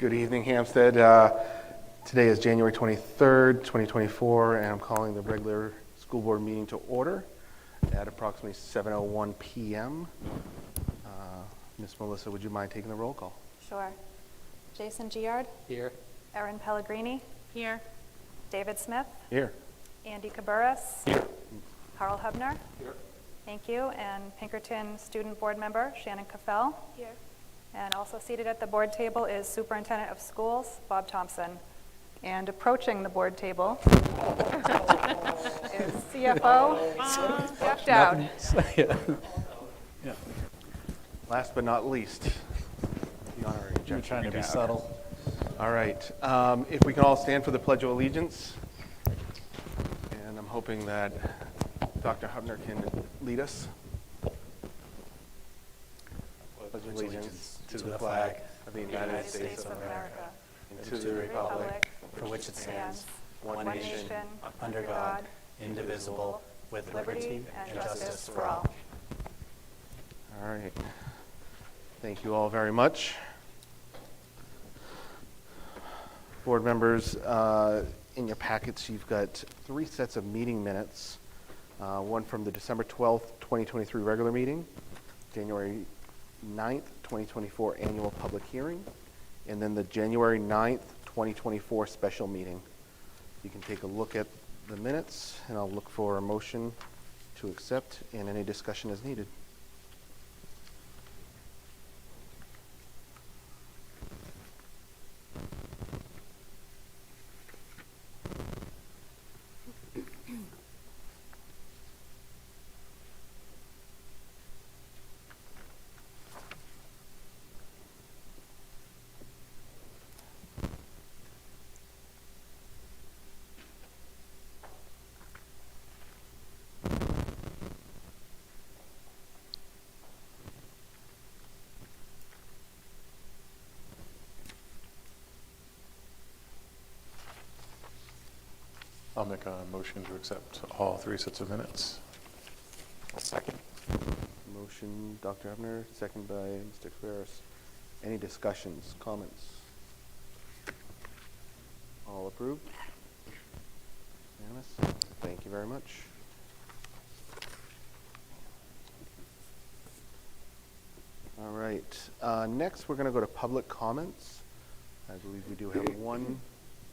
Good evening, Hampstead. Today is January 23rd, 2024, and I'm calling the regular school board meeting to order at approximately 7:01 p.m. Ms. Melissa, would you mind taking the roll call? Sure. Jason Giard? Here. Erin Pellegrini? Here. David Smith? Here. Andy Cabarrus? Here. Carl Hubner? Here. Thank you. And Pinkerton Student Board Member Shannon Caffell? Here. And also seated at the board table is Superintendent of Schools Bob Thompson. And approaching the board table is CFO Jeff Dowd. Yeah. Last but not least, the honorary You're Jeff trying to be Dowd. subtle. All right. If we can all stand for the Pledge of Allegiance. And I'm hoping that Dr. Hubner can lead us. Pledge of allegiance to the flag of the United States of America and to the republic for which it stands, one nation, under God, indivisible, with liberty and justice for all. All right. Thank you all very much. Board members, in your packets, you've got 3 sets of meeting minutes. One from the December 12th, 2023 regular meeting, January 9th, 2024 annual public hearing, and then the January 9th, 2024 special meeting. You can take a look at the minutes, and I'll look for a motion to accept, and any discussion is needed. I'll make a motion to accept all 3 sets of minutes. Second. Motion, Dr. Hubner, second by Mr. Ferris. Any discussions, comments? All approved? Unanimous? Thank you very much. All right. Next, we're going to go to public comments. I believe we do have one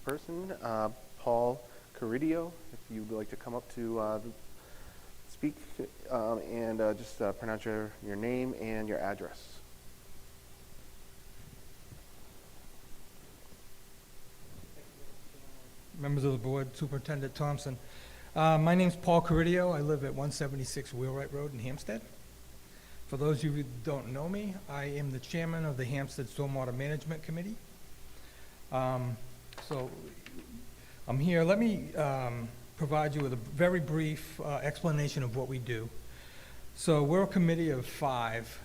person, Paul Caridio, if you'd like to come up to speak and just pronounce your name and your address. Members of the board, Superintendent Thompson. My name's Paul Caridio. I live at 176 Wheelwright Road in Hampstead. For those of you who don't know me, I am the chairman of the Hampstead Stormwater Management Committee. So I'm here. Let me provide you with a very brief explanation of what we do. So we're a committee of 5,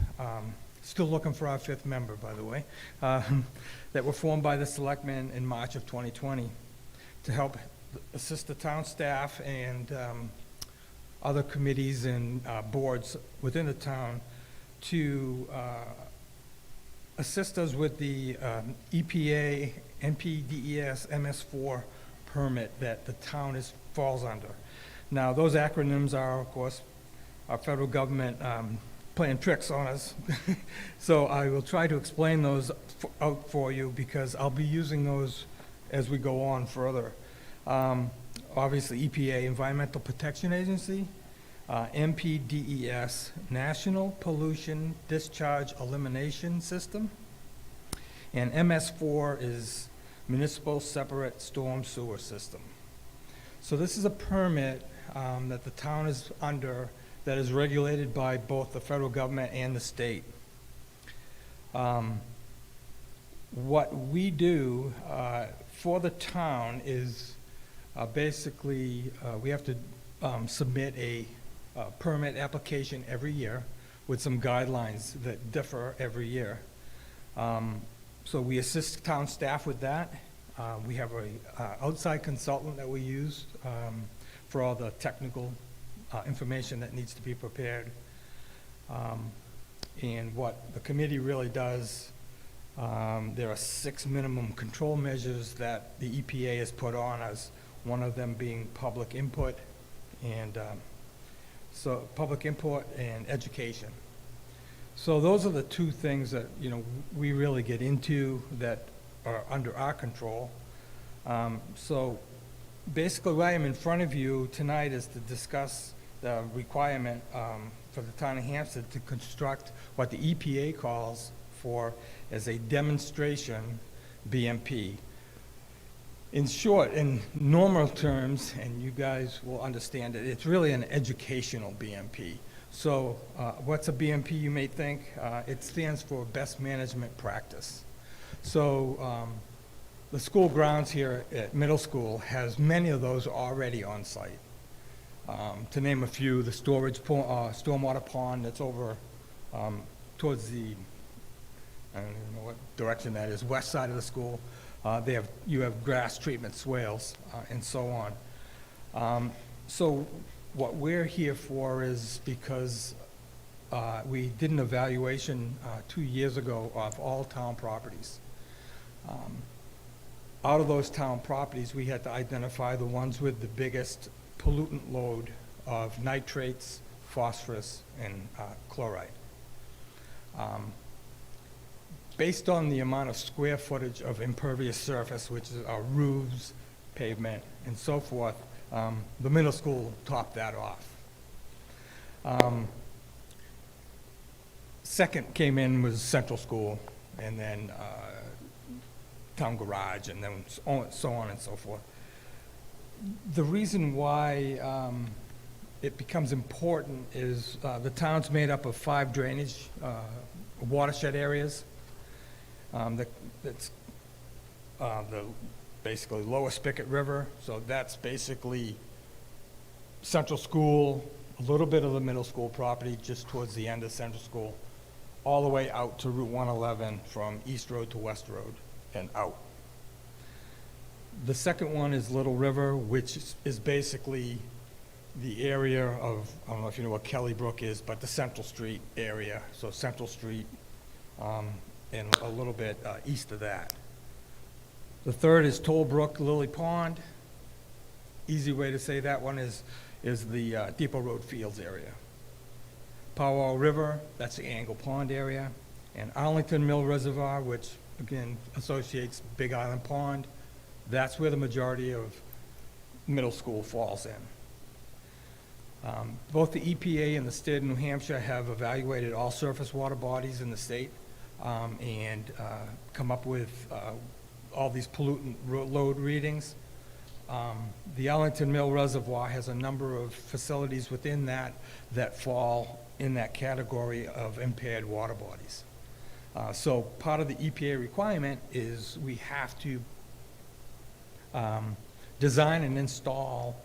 still looking for our 5th member, by the way, that were formed by the selectmen in March of 2020 to help assist the town staff and other committees and boards within the town to assist us with the EPA, NPDES, MS4 permit that the town falls under. Now, those acronyms are, of course, our federal government playing tricks on us. So I will try to explain those out for you because I'll be using those as we go on further. Obviously, EPA, Environmental Protection Agency, NPDES, National Pollution Discharge Elimination System, and MS4 is Municipal Separate Storm Sewer System. So this is a permit that the town is under that is regulated by both the federal government and the state. What we do for the town is basically we have to submit a permit application every year with some guidelines that differ every year. So we assist town staff with that. We have an outside consultant that we use for all the technical information that needs to be prepared. And what the committee really does There are 6 minimum control measures that the EPA has put on us, one of them being public input and education. So those are the 2 things that, we really get into that are under our control. So basically, why I'm in front of you tonight is to discuss the requirement for the town of Hampstead to construct what the EPA calls for as a demonstration BMP. In short, in normal terms, and you guys will understand it, it's really an educational BMP. So what's a BMP, you may think? It stands for Best Management Practice. So the school grounds here at middle school has many of those already on site. To name a few, the stormwater pond that's over towards the, I don't even know what direction that is, west side of the school. You have grass treatment swales and so on. So what we're here for is because we did an evaluation 2 years ago of all town properties. Out of those town properties, we had to identify the ones with the biggest pollutant load of nitrates, phosphorus, and chloride. Based on the amount of square footage of impervious surface, which is our roofs, pavement, and so forth, the middle school topped that off. Second came in was Central School, and then town garage, and then so on and so forth. The reason why it becomes important is the town's made up of 5 drainage watershed areas. That's the basically Lower Spigot River, so that's basically Central School, a little bit of the middle school property just towards the end of Central School, all the way out to Route 111 from East Road to West Road and out. The second one is Little River, which is basically the area of, I don't know if you know what Kelly Brook is, but the Central Street area. So Central Street and a little bit east of that. The third is Toll Brook, Lily Pond. Easy way to say that one is the Depot Road Fields area. Powwow River, that's the Angle Pond area. And Arlington Mill Reservoir, which again associates Big Island Pond. That's where the majority of middle school falls in. Both the EPA and the state of New Hampshire have evaluated all surface water bodies in the state and come up with all these pollutant load readings. The Arlington Mill Reservoir has a number of facilities within that fall in that category of impaired water bodies. So part of the EPA requirement is we have to design and install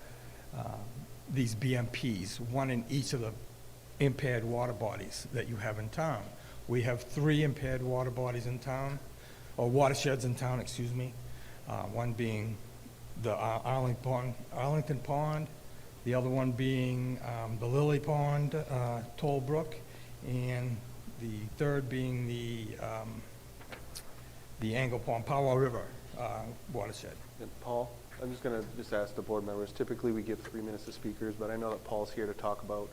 these BMPs, one in each of the impaired water bodies that you have in town. We have 3 impaired water bodies in town, or watersheds in town, excuse me. One being the Arlington Pond, the other one being the Lily Pond, Toll Brook, and the third being the Angle Pond, Powwow River watershed. And Paul, I'm just going to ask the board members. Typically, we give 3 minutes to speakers, but I know that Paul's here to talk about,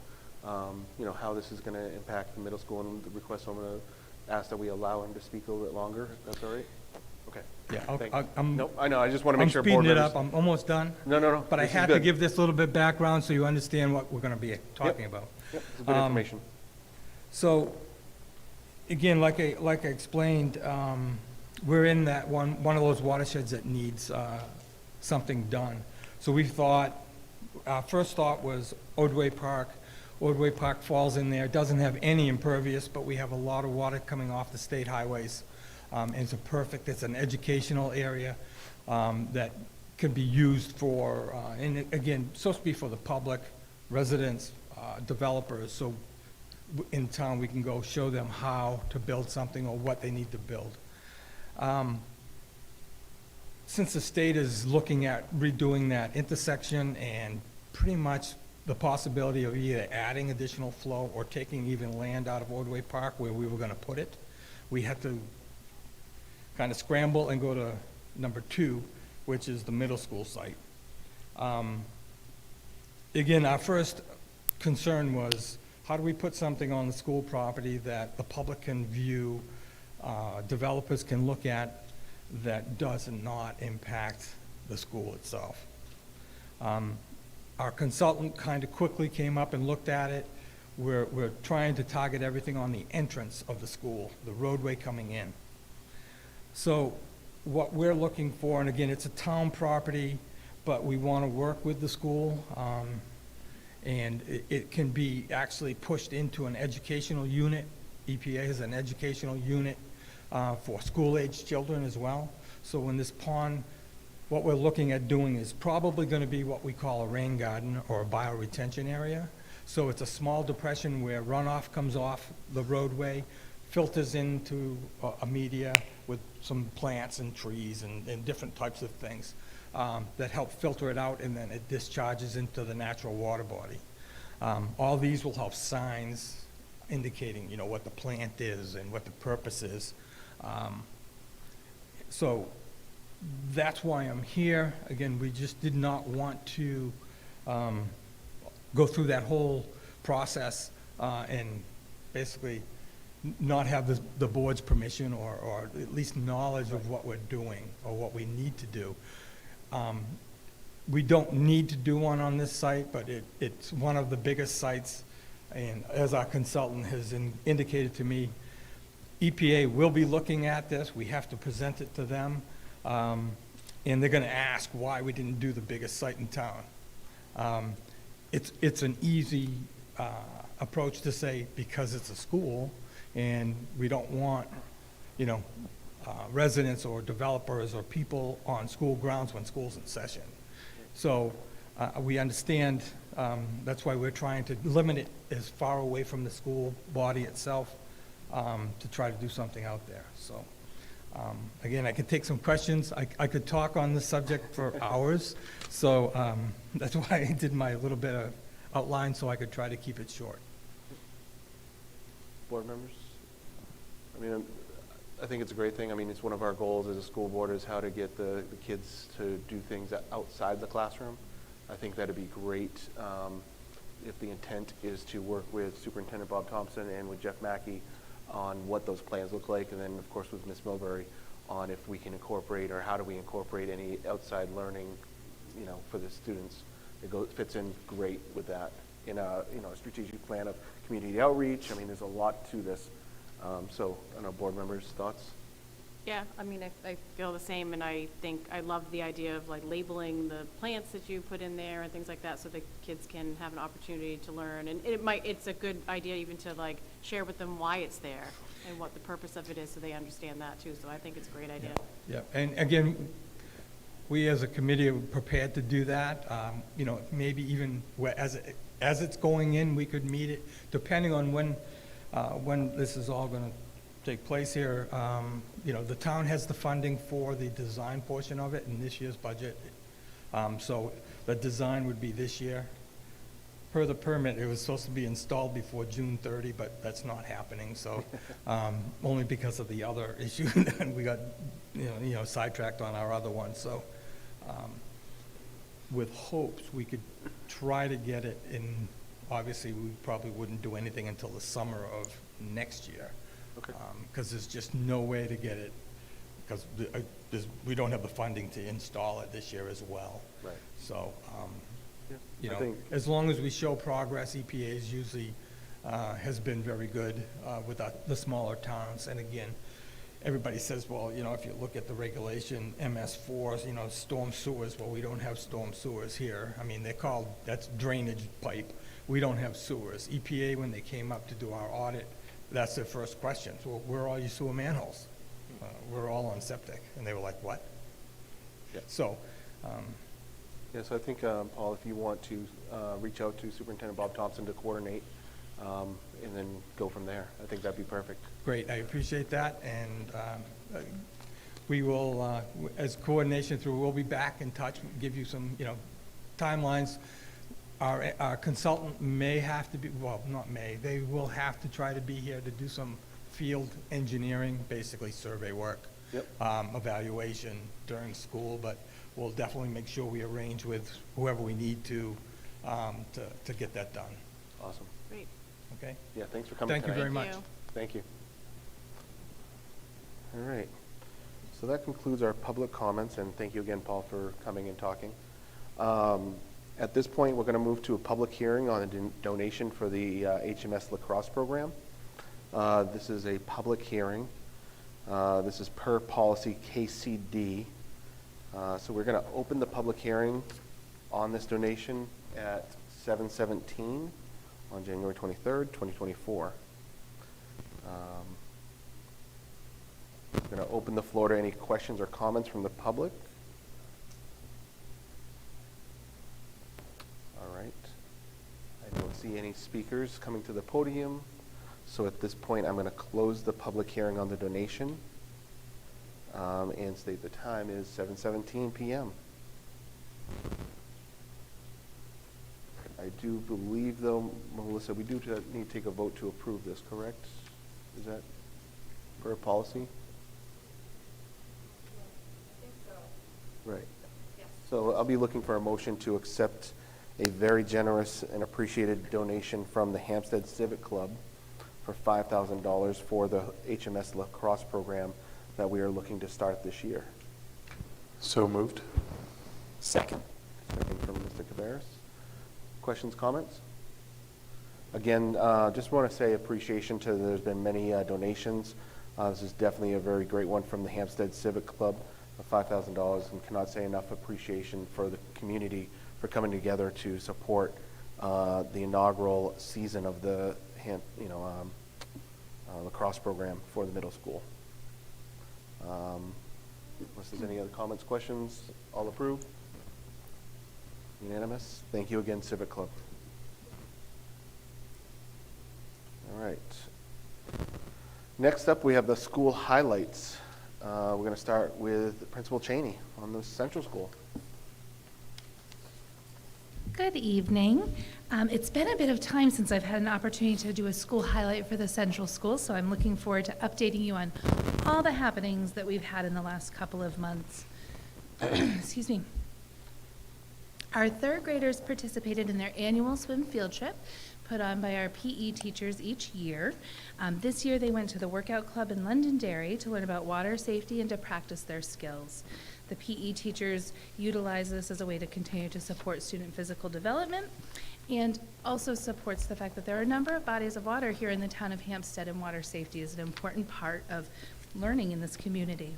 how this is going to impact the middle school and the request. So I'm going to ask that we allow him to speak a little bit longer. If that's all right? Okay. Yeah, Nope, I know. I just want to make I'm sure speeding board it members. up. I'm almost done. No. But I this is had to good. give this little bit background so you understand what we're going to be talking about. Yep, this is good information. So, again, like I explained, we're in that one of those watersheds that needs something done. So we thought, our first thought was Ordway Park. Ordway Park falls in there. It doesn't have any impervious, but we have a lot of water coming off the state highways. And it's an educational area that can be used for, and again, supposed to be for the public, residents, developers. So in town, we can go show them how to build something or what they need to build. Since the state is looking at redoing that intersection and pretty much the possibility of either adding additional flow or taking even land out of Ordway Park where we were going to put it, we had to kind of scramble and go to number 2, which is the middle school site. Again, our first concern was, how do we put something on the school property that the public can view, developers can look at, that does not impact the school itself? Our consultant kind of quickly came up and looked at it. We're trying to target everything on the entrance of the school, the roadway coming in. So what we're looking for, and again, it's a town property, but we want to work with the school, and it can be actually pushed into an educational unit. EPA has an educational unit for school-aged children as well. So when this pond, what we're looking at doing is probably going to be what we call a rain garden or a bioretention area. So it's a small depression where runoff comes off the roadway, filters into a media with some plants and trees and different types of things that help filter it out, and then it discharges into the natural water body. All these will have signs indicating, what the plant is and what the purpose is. So that's why I'm here. Again, we just did not want to go through that whole process and basically not have the board's permission or at least knowledge of what we're doing or what we need to do. We don't need to do one on this site, but it's one of the biggest sites, and as our consultant has indicated to me, EPA will be looking at this. We have to present it to them, and they're going to ask why we didn't do the biggest site in town. It's an easy approach to say because it's a school, and we don't want, residents or developers or people on school grounds when school's in session. So we understand, that's why we're trying to limit it as far away from the school body itself to try to do something out there. So again, I could take some questions. I could talk on this subject for hours. So that's why I did my little bit of outline, so I could try to keep it short. Board members? I think it's a great thing. It's one of our goals as a school board is how to get the kids to do things outside the classroom. I think that'd be great if the intent is to work with Superintendent Bob Thompson and with Jeff Mackey on what those plans look like, and then of course with Ms. Milbury on if we can incorporate or how do we incorporate any outside learning, for the students. It fits in great with that in a strategic plan of community outreach. There's a lot to this. So, I don't know, board members' thoughts? Yeah, I feel the same, and I think I love the idea of labeling the plants that you put in there and things like that, so the kids can have an opportunity to learn. And it's a good idea even to share with them why it's there and what the purpose of it is, so they understand that too. So I think it's a great idea. Yeah, and again, we as a committee are prepared to do that. Maybe even as it's going in, we could meet it, depending on when this is all going to take place here. The town has the funding for the design portion of it in this year's budget. So the design would be this year. Per the permit, it was supposed to be installed before June 30, but that's not happening. So only because of the other issue, and we got sidetracked on our other one. So with hopes, we could try to get it in. Obviously, we probably wouldn't do anything until the summer of next year. Okay. Because there's just no way to get it, because we don't have the funding to install it this year as well. Right. So, I think as long as we show progress, EPA's usually has been very good with the smaller towns. And again, everybody says, well, if you look at the regulation, MS4, storm sewers, well, we don't have storm sewers here. That's drainage pipe. We don't have sewers. EPA, when they came up to do our audit, that's their first question. So where are all your sewer manholes? We're all on septic. And they were like, what? Yeah. So, so I think, Paul, if you want to reach out to Superintendent Bob Thompson to coordinate and then go from there, I think that'd be perfect. great, I appreciate that. And we will, as coordination through, we'll be back in touch, give you some, timelines. Our consultant may have to be, well, not may, they will have to try to be here to do some field engineering, basically survey work. Yep. evaluation during school, but we'll definitely make sure we arrange with whoever we need to get that done, Awesome. Great. okay? Yeah, thanks for coming Thank you tonight. very much. you. Thank you. All right. So that concludes our public comments, and thank you again, Paul, for coming and talking. At this point, we're going to move to a public hearing on a donation for the HMS lacrosse program. This is a public hearing. This is per policy KCD. So we're going to open the public hearing on this donation at 7:17 on January 23rd, 2024. We're going to open the floor to any questions or comments from the public. All right. I don't see any speakers coming to the podium. So at this point, I'm going to close the public hearing on the donation and state the time is 7:17 p.m. I do believe, though, Melissa, we do need to take a vote to approve this, correct? Is that per policy? Right. So I'll be looking for a motion to accept a very generous and appreciated donation from the Hampstead Civic Club for $5,000 for the HMS lacrosse program that we are looking to start this year. So moved. Second. Second from Mr. Cabarrus. Questions, comments? Again, just want to say appreciation to, there's been many donations. This is definitely a very great one from the Hampstead Civic Club of $5,000, and cannot say enough appreciation for the community for coming together to support the inaugural season of the lacrosse program for the middle school. Unless there's any other comments, questions, all approved? Unanimous? Thank you again, Civic Club. All right. Next up, we have the school highlights. We're going to start with Principal Cheney on the Central School. Good evening. It's been a bit of time since I've had an opportunity to do a school highlight for the Central School, so I'm looking forward to updating you on all the happenings that we've had in the last couple of months. Excuse me. Our third graders participated in their annual swim field trip put on by our PE teachers each year. This year they went to the workout club in Londonderry to learn about water safety and to practice their skills. The PE teachers utilize this as a way to continue to support student physical development and also supports the fact that there are a number of bodies of water here in the town of Hampstead, and water safety is an important part of learning in this community.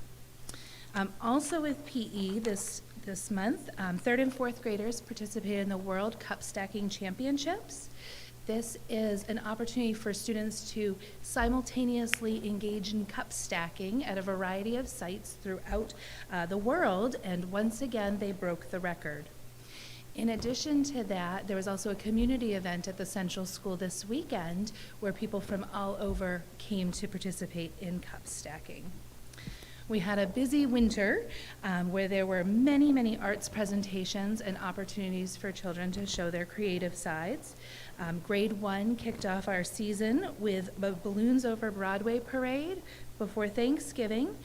Also with PE this month, third and fourth graders participated in the World Cup Stacking Championships. This is an opportunity for students to simultaneously engage in cup stacking at a variety of sites throughout the world, and once again, they broke the record. In addition to that, there was also a community event at the Central School this weekend where people from all over came to participate in cup stacking. We had a busy winter where there were many, many arts presentations and opportunities for children to show their creative sides. Grade 1 kicked off our season with the Balloons Over Broadway parade before Thanksgiving.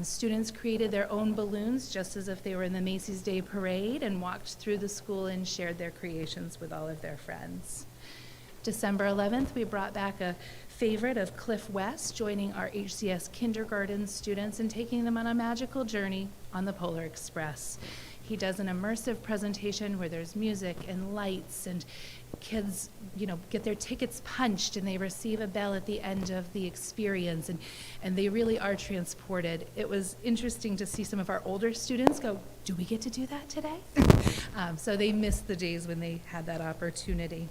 Students created their own balloons just as if they were in the Macy's Day Parade and walked through the school and shared their creations with all of their friends. December 11th, we brought back a favorite of Cliff West, joining our HCS kindergarten students and taking them on a magical journey on the Polar Express. He does an immersive presentation where there's music and lights, and kids, get their tickets punched and they receive a bell at the end of the experience, and they really are transported. It was interesting to see some of our older students go, "Do we get to do that today?" So they missed the days when they had that opportunity.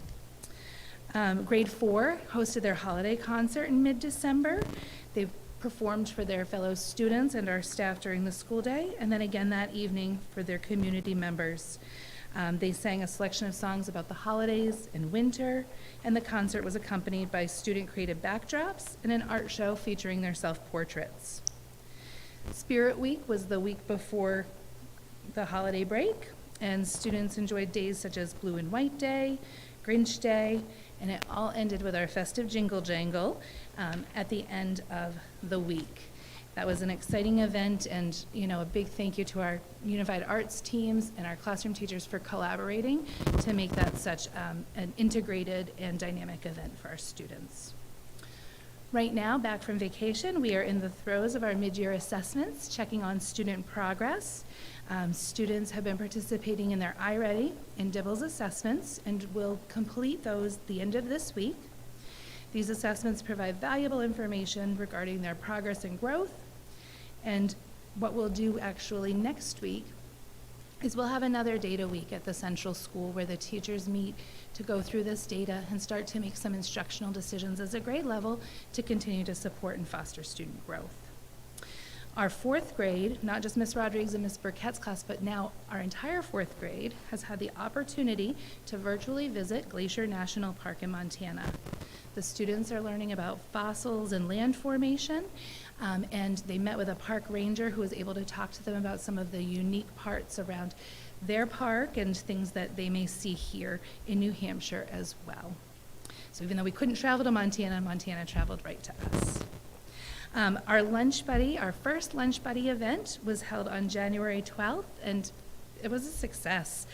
Grade 4 hosted their holiday concert in mid-December. They performed for their fellow students and our staff during the school day, and then again that evening for their community members. They sang a selection of songs about the holidays and winter, and the concert was accompanied by student-created backdrops and an art show featuring their self-portraits. Spirit Week was the week before the holiday break, and students enjoyed days such as Blue and White Day, Grinch Day, and it all ended with our festive jingle jangle at the end of the week. That was an exciting event, and, a big thank you to our Unified Arts teams and our classroom teachers for collaborating to make that such an integrated and dynamic event for our students. Right now, back from vacation, we are in the throes of our mid-year assessments, checking on student progress. Students have been participating in their iReady and DIBELS assessments and will complete those the end of this week. These assessments provide valuable information regarding their progress and growth. And what we'll do actually next week is we'll have another data week at the central school where the teachers meet to go through this data and start to make some instructional decisions as a grade level to continue to support and foster student growth. Our fourth grade, not just Ms. Rodriguez and Ms. Burkett's class, but now our entire fourth grade has had the opportunity to virtually visit Glacier National Park in Montana. The students are learning about fossils and land formation, and they met with a park ranger who was able to talk to them about some of the unique parts around their park and things that they may see here in New Hampshire as well. So even though we couldn't travel to Montana, Montana traveled right to us. Our Lunch Buddy, our first Lunch Buddy event was held on January 12th, and it was a success.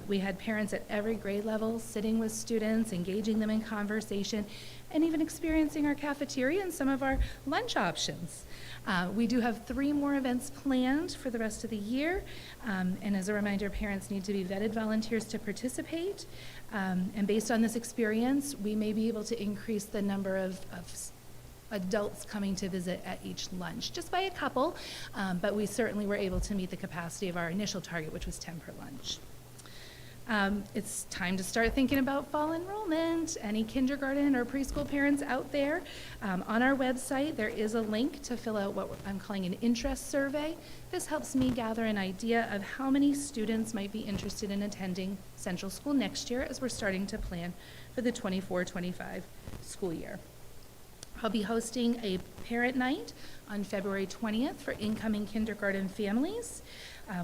We had parents at every grade level sitting with students, engaging them in conversation, and even experiencing our cafeteria and some of our lunch options. We do have 3 more events planned for the rest of the year, and as a reminder, parents need to be vetted volunteers to participate, and based on this experience, we may be able to increase the number of adults coming to visit at each lunch, just by a couple, but we certainly were able to meet the capacity of our initial target, which was 10 per lunch. It's time to start thinking about fall enrollment. Any kindergarten or preschool parents out there, on our website, there is a link to fill out what I'm calling an interest survey. This helps me gather an idea of how many students might be interested in attending Central School next year as we're starting to plan for the 24-25 school year. I'll be hosting a parent night on February 20th for incoming kindergarten families.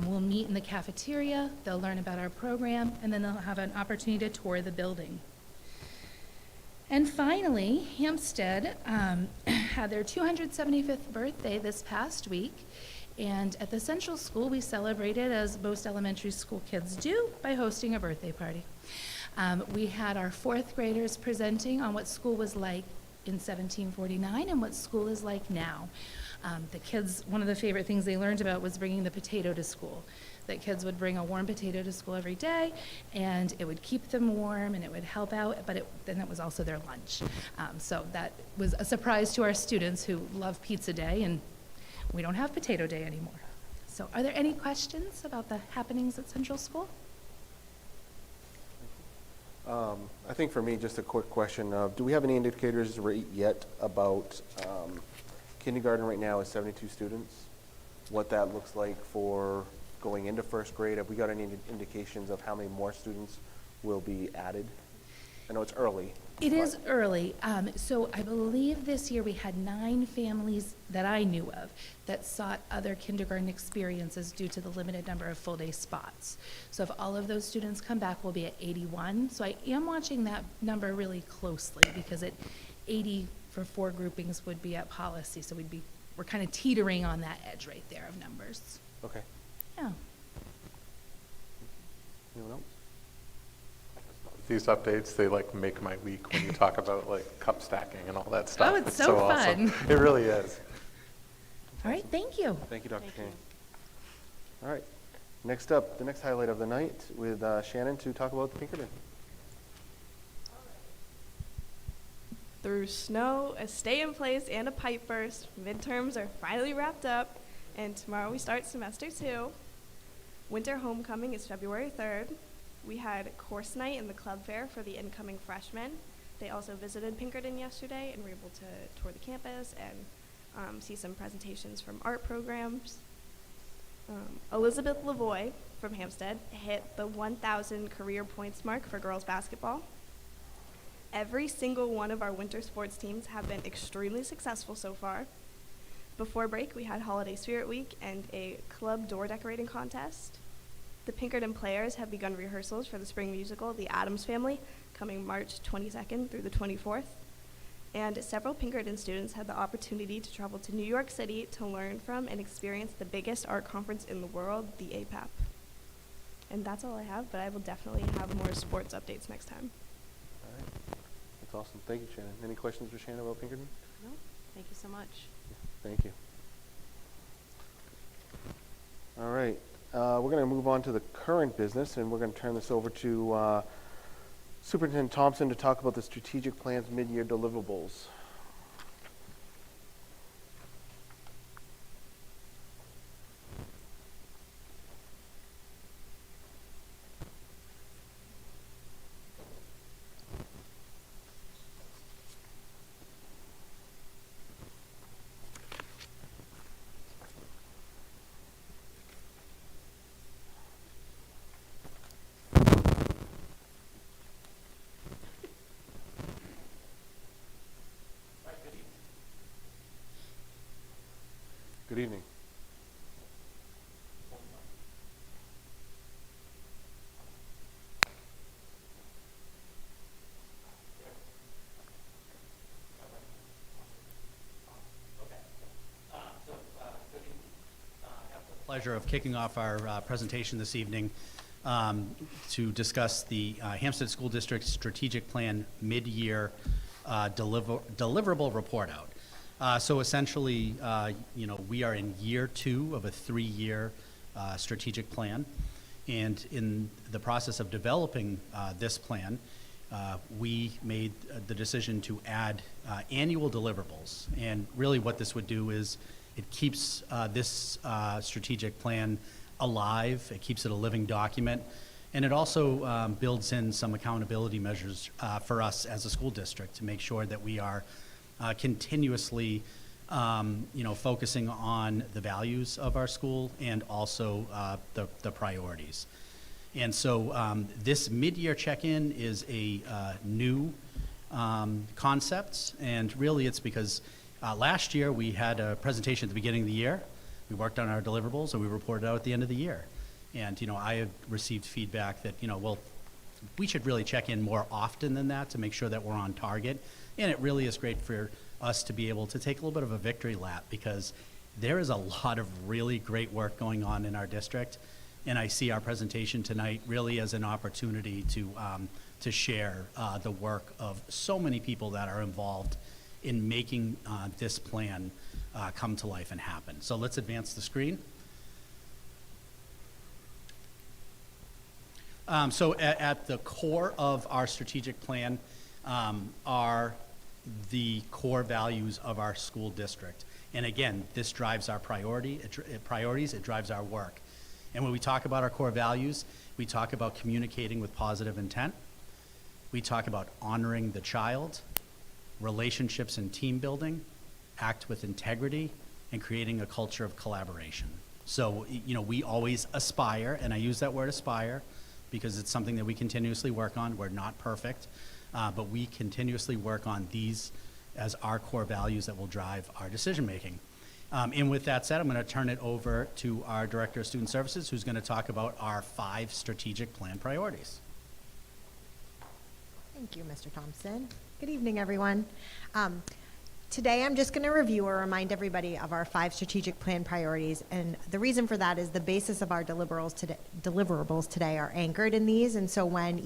We'll meet in the cafeteria, they'll learn about our program, and then they'll have an opportunity to tour the building. And finally, Hampstead had their 275th birthday this past week, and at the Central School, we celebrated, as most elementary school kids do, by hosting a birthday party. We had our 4th graders presenting on what school was like in 1749 and what school is like now. The kids, one of the favorite things they learned about was bringing the potato to school. That kids would bring a warm potato to school every day, and it would keep them warm and it would help out, but then it was also their lunch. So that was a surprise to our students who love pizza day, and we don't have potato day anymore. So are there any questions about the happenings at Central School? I think for me, just a quick question of, do we have any indicators yet about kindergarten right now is 72 students? What that looks like for going into first grade? Have we got any indications of how many more students will be added? I know it's early. It is early. So I believe this year we had 9 families that I knew of that sought other kindergarten experiences due to the limited number of full-day spots. So if all of those students come back, we'll be at 81. So I am watching that number really closely because at 80 for 4 groupings would be at policy. So we're kind of teetering on that edge right there of numbers. Okay. Yeah. Anyone else? These updates, they like make my week when you talk about like cup stacking and all that stuff. Oh, it's so awesome. fun. It really is. All right, thank you. Thank you, Dr. Thank Kane. you. All right. Next up, the next highlight of the night with Shannon to talk about Pinkerton. Through snow, a stay-in-place, and a pipe burst, midterms are finally wrapped up, and tomorrow we start semester 2. Winter homecoming is February 3rd. We had course night in the club fair for the incoming freshmen. They also visited Pinkerton yesterday and were able to tour the campus and see some presentations from art programs. Elizabeth Lavoie from Hampstead hit the 1,000 career points mark for girls basketball. Every single one of our winter sports teams have been extremely successful so far. Before break, we had Holiday Spirit Week and a club door decorating contest. The Pinkerton players have begun rehearsals for the spring musical, The Addams Family, coming March 22nd through the 24th. And several Pinkerton students had the opportunity to travel to New York City to learn from and experience the biggest art conference in the world, the APAP. And that's all I have, but I will definitely have more sports updates next time. All right. That's awesome. Thank you, Shannon. Any questions for Shannon about Pinkerton? No, thank you so much. Thank you. All right. We're going to move on to the current business, and we're going to turn this over to Superintendent Thompson to talk about the strategic plan's mid-year deliverables. Good evening. Pleasure of kicking off our presentation this evening to discuss the Hampstead School District Strategic Plan Mid-Year Deliverable Report Out. So essentially, we are in year 2 of a 3-year strategic plan. And in the process of developing this plan, we made the decision to add annual deliverables. And really what this would do is it keeps this strategic plan alive, it keeps it a living document, and it also builds in some accountability measures for us as a school district to make sure that we are continuously focusing on the values of our school and also the priorities. And so this mid-year check-in is a new concept, and really it's because last year we had a presentation at the beginning of the year. We worked on our deliverables and we reported out at the end of the year. And I have received feedback that we should really check in more often than that to make sure that we're on target. And it really is great for us to be able to take a little bit of a victory lap, because there is a lot of really great work going on in our district. And I see our presentation tonight really as an opportunity to share the work of so many people that are involved in making this plan come to life and happen. So let's advance the screen. So at the core of our strategic plan are the core values of our school district. And again, this drives our priorities, it drives our work. And when we talk about our core values, we talk about communicating with positive intent. We talk about honoring the child, relationships and team building, act with integrity, and creating a culture of collaboration. So, we always aspire, and I use that word aspire because it's something that we continuously work on. We're not perfect, but we continuously work on these as our core values that will drive our decision making. And with that said, I'm going to turn it over to our Director of Student Services, who's going to talk about our 5 strategic plan priorities. Thank you, Mr. Thompson. Good evening, everyone. Today, I'm just going to review or remind everybody of our 5 strategic plan priorities, and the reason for that is the basis of our deliverables today are anchored in these, and so when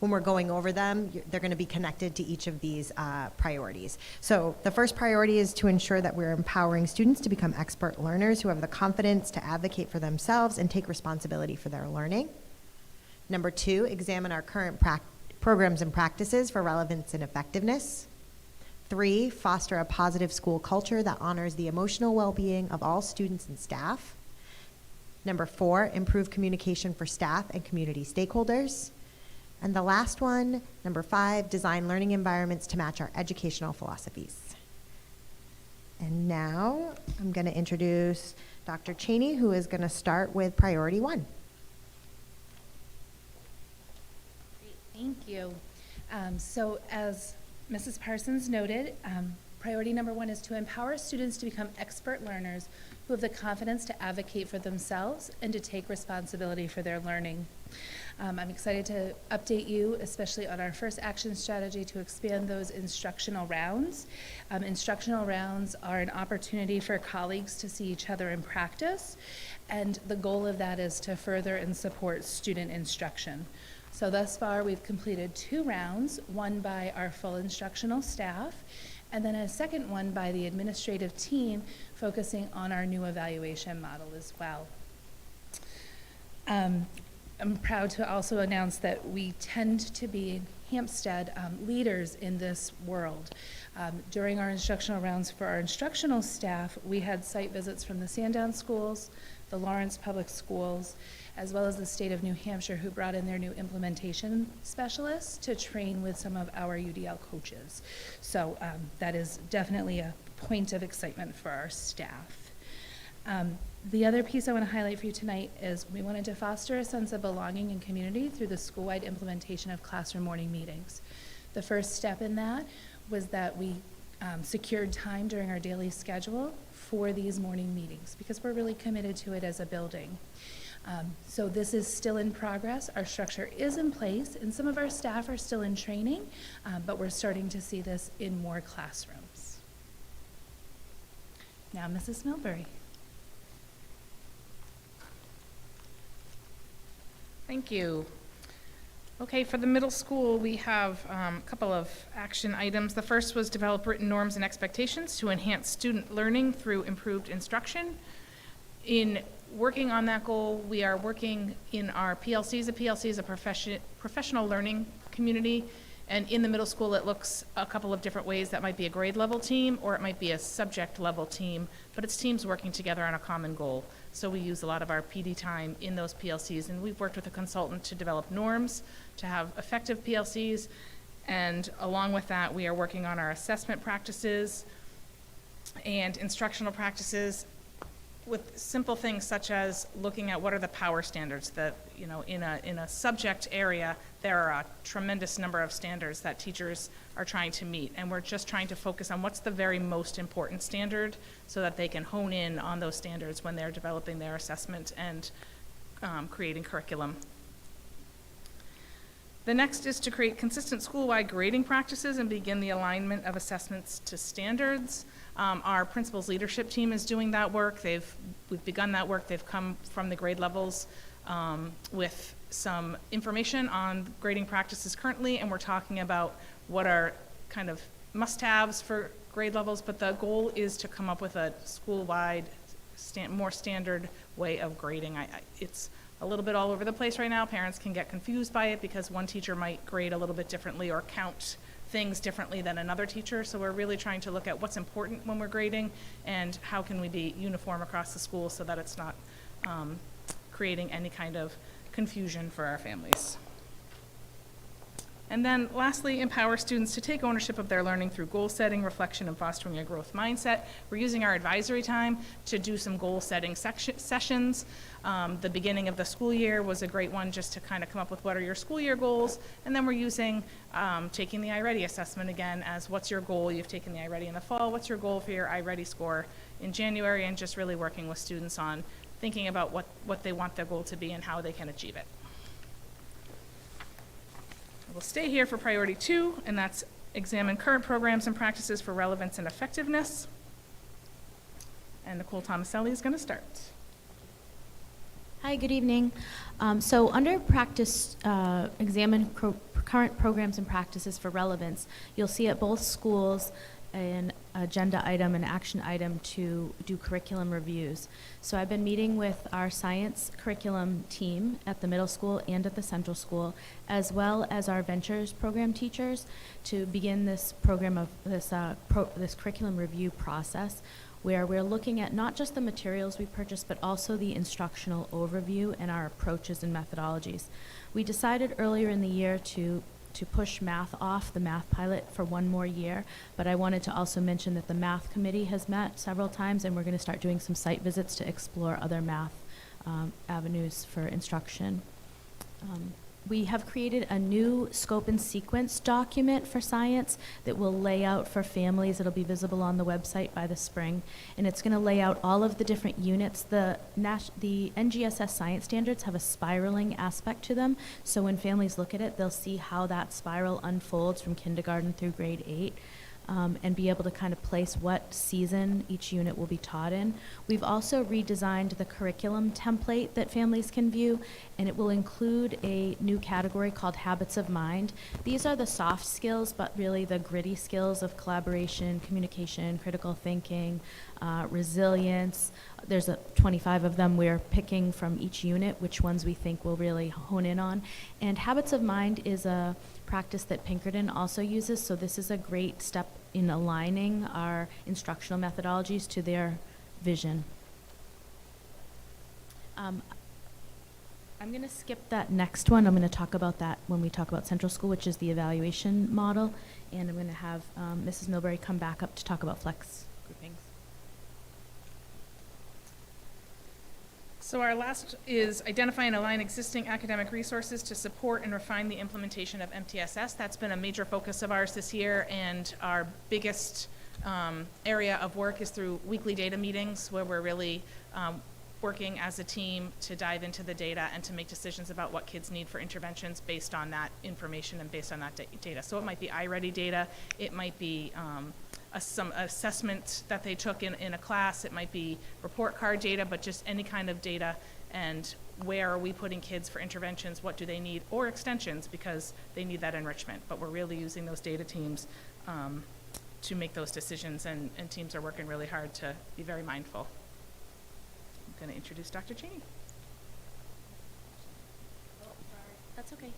we're going over them, they're going to be connected to each of these priorities. So the first priority is to ensure that we're empowering students to become expert learners who have the confidence to advocate for themselves and take responsibility for their learning. Number 2, examine our current programs and practices for relevance and effectiveness. 3, foster a positive school culture that honors the emotional well-being of all students and staff. Number 4, improve communication for staff and community stakeholders. And the last one, number 5, design learning environments to match our educational philosophies. And now I'm going to introduce Dr. Cheney, who is going to start with priority 1. Great, thank you. So as Mrs. Parsons noted, Priority number 1 is to empower students to become expert learners who have the confidence to advocate for themselves and to take responsibility for their learning. I'm excited to update you, especially on our first action strategy, to expand those instructional rounds. Instructional rounds are an opportunity for colleagues to see each other in practice, and the goal of that is to further and support student instruction. So thus far, we've completed 2 rounds, one by our full instructional staff, and then a second one by the administrative team, focusing on our new evaluation model as well. I'm proud to also announce that we tend to be in Hampstead leaders in this world. During our instructional rounds for our instructional staff, we had site visits from the Sandown schools, the Lawrence Public Schools, as well as the state of New Hampshire, who brought in their new implementation specialists to train with some of our UDL coaches. So that is definitely a point of excitement for our staff. The other piece I want to highlight for you tonight is we wanted to foster a sense of belonging and community through the school-wide implementation of classroom morning meetings. The first step in that was that we secured time during our daily schedule for these morning meetings, because we're really committed to it as a building. So this is still in progress. Our structure is in place, and some of our staff are still in training, but we're starting to see this in more classrooms. Now, Mrs. Milbury. Thank you. Okay, for the middle school, we have a couple of action items. The first was develop written norms and expectations to enhance student learning through improved instruction. In working on that goal, we are working in our PLCs. A PLC is a professional learning community, and in the middle school, it looks a couple of different ways. That might be a grade level team, or it might be a subject level team, but it's teams working together on a common goal. So we use a lot of our PD time in those PLCs, and we've worked with a consultant to develop norms to have effective PLCs, and along with that, we are working on our assessment practices and instructional practices with simple things such as looking at what are the power standards that, you know, in a subject area, there are a tremendous number of standards that teachers are trying to meet, and we're just trying to focus on what's the very most important standard so that they can hone in on those standards when they're developing their assessment and creating curriculum. The next is to create consistent school-wide grading practices and begin the alignment of assessments to standards. Our principal's leadership team is doing that work. We've begun that work. They've come from the grade levels with some information on grading practices currently, and we're talking about what are kind of must-haves for grade levels, but the goal is to come up with a school-wide, more standard way of grading. It's a little bit all over the place right now. Parents can get confused by it because one teacher might grade a little bit differently or count things differently than another teacher. So we're really trying to look at what's important when we're grading and how can we be uniform across the school so that it's not creating any kind of confusion for our families. And then lastly, empower students to take ownership of their learning through goal setting, reflection, and fostering a growth mindset. We're using our advisory time to do some goal setting sessions. The beginning of the school year was a great one just to kind of come up with what are your school year goals. And then we're using taking the iReady assessment again as what's your goal. You've taken the iReady in the fall. What's your goal for your iReady score in January? And just really working with students on thinking about what they want their goal to be and how they can achieve it. We'll stay here for priority 2, and that's examine current programs and practices for relevance and effectiveness. And Nicole Tomaselli is going to start. Hi, good evening. So under practice, examine current programs and practices for relevance, you'll see at both schools an agenda item, an action item to do curriculum reviews. So I've been meeting with our science curriculum team at the middle school and at the central school, as well as our ventures program teachers, to begin this program of this curriculum review process, where we're looking at not just the materials we purchased, but also the instructional overview and our approaches and methodologies. We decided earlier in the year to push math off the math pilot for one more year, but I wanted to also mention that the math committee has met several times, and we're going to start doing some site visits to explore other math avenues for instruction. We have created a new scope and sequence document for science that will lay out for families. It'll be visible on the website by the spring. And it's going to lay out all of the different units. The NGSS science standards have a spiraling aspect to them. So when families look at it, they'll see how that spiral unfolds from kindergarten through grade 8. And be able to kind of place what season each unit will be taught in. We've also redesigned the curriculum template that families can view, and it will include a new category called Habits of Mind. These are the soft skills, but really the gritty skills of collaboration, communication, critical thinking, resilience. There's 25 of them we're picking from each unit, which ones we think we'll really hone in on. And Habits of Mind is a practice that Pinkerton also uses, so this is a great step in aligning our instructional methodologies to their vision. I'm going to skip that next one. I'm going to talk about that when we talk about Central School, which is the evaluation model, and I'm going to have Mrs. Milbury come back up to talk about flex groupings. So our last is identify and align existing academic resources to support and refine the implementation of MTSS. That's been a major focus of ours this year, and our biggest area of work is through weekly data meetings, where we're really working as a team to dive into the data and to make decisions about what kids need for interventions based on that information and based on that data. So it might be iReady data, it might be some assessment that they took in a class, it might be report card data, but just any kind of data, and where are we putting kids for interventions, what do they need, or extensions, because they need that enrichment. But we're really using those data teams to make those decisions, and teams are working really hard to be very mindful. I'm going to introduce Dr. Cheney. That's okay.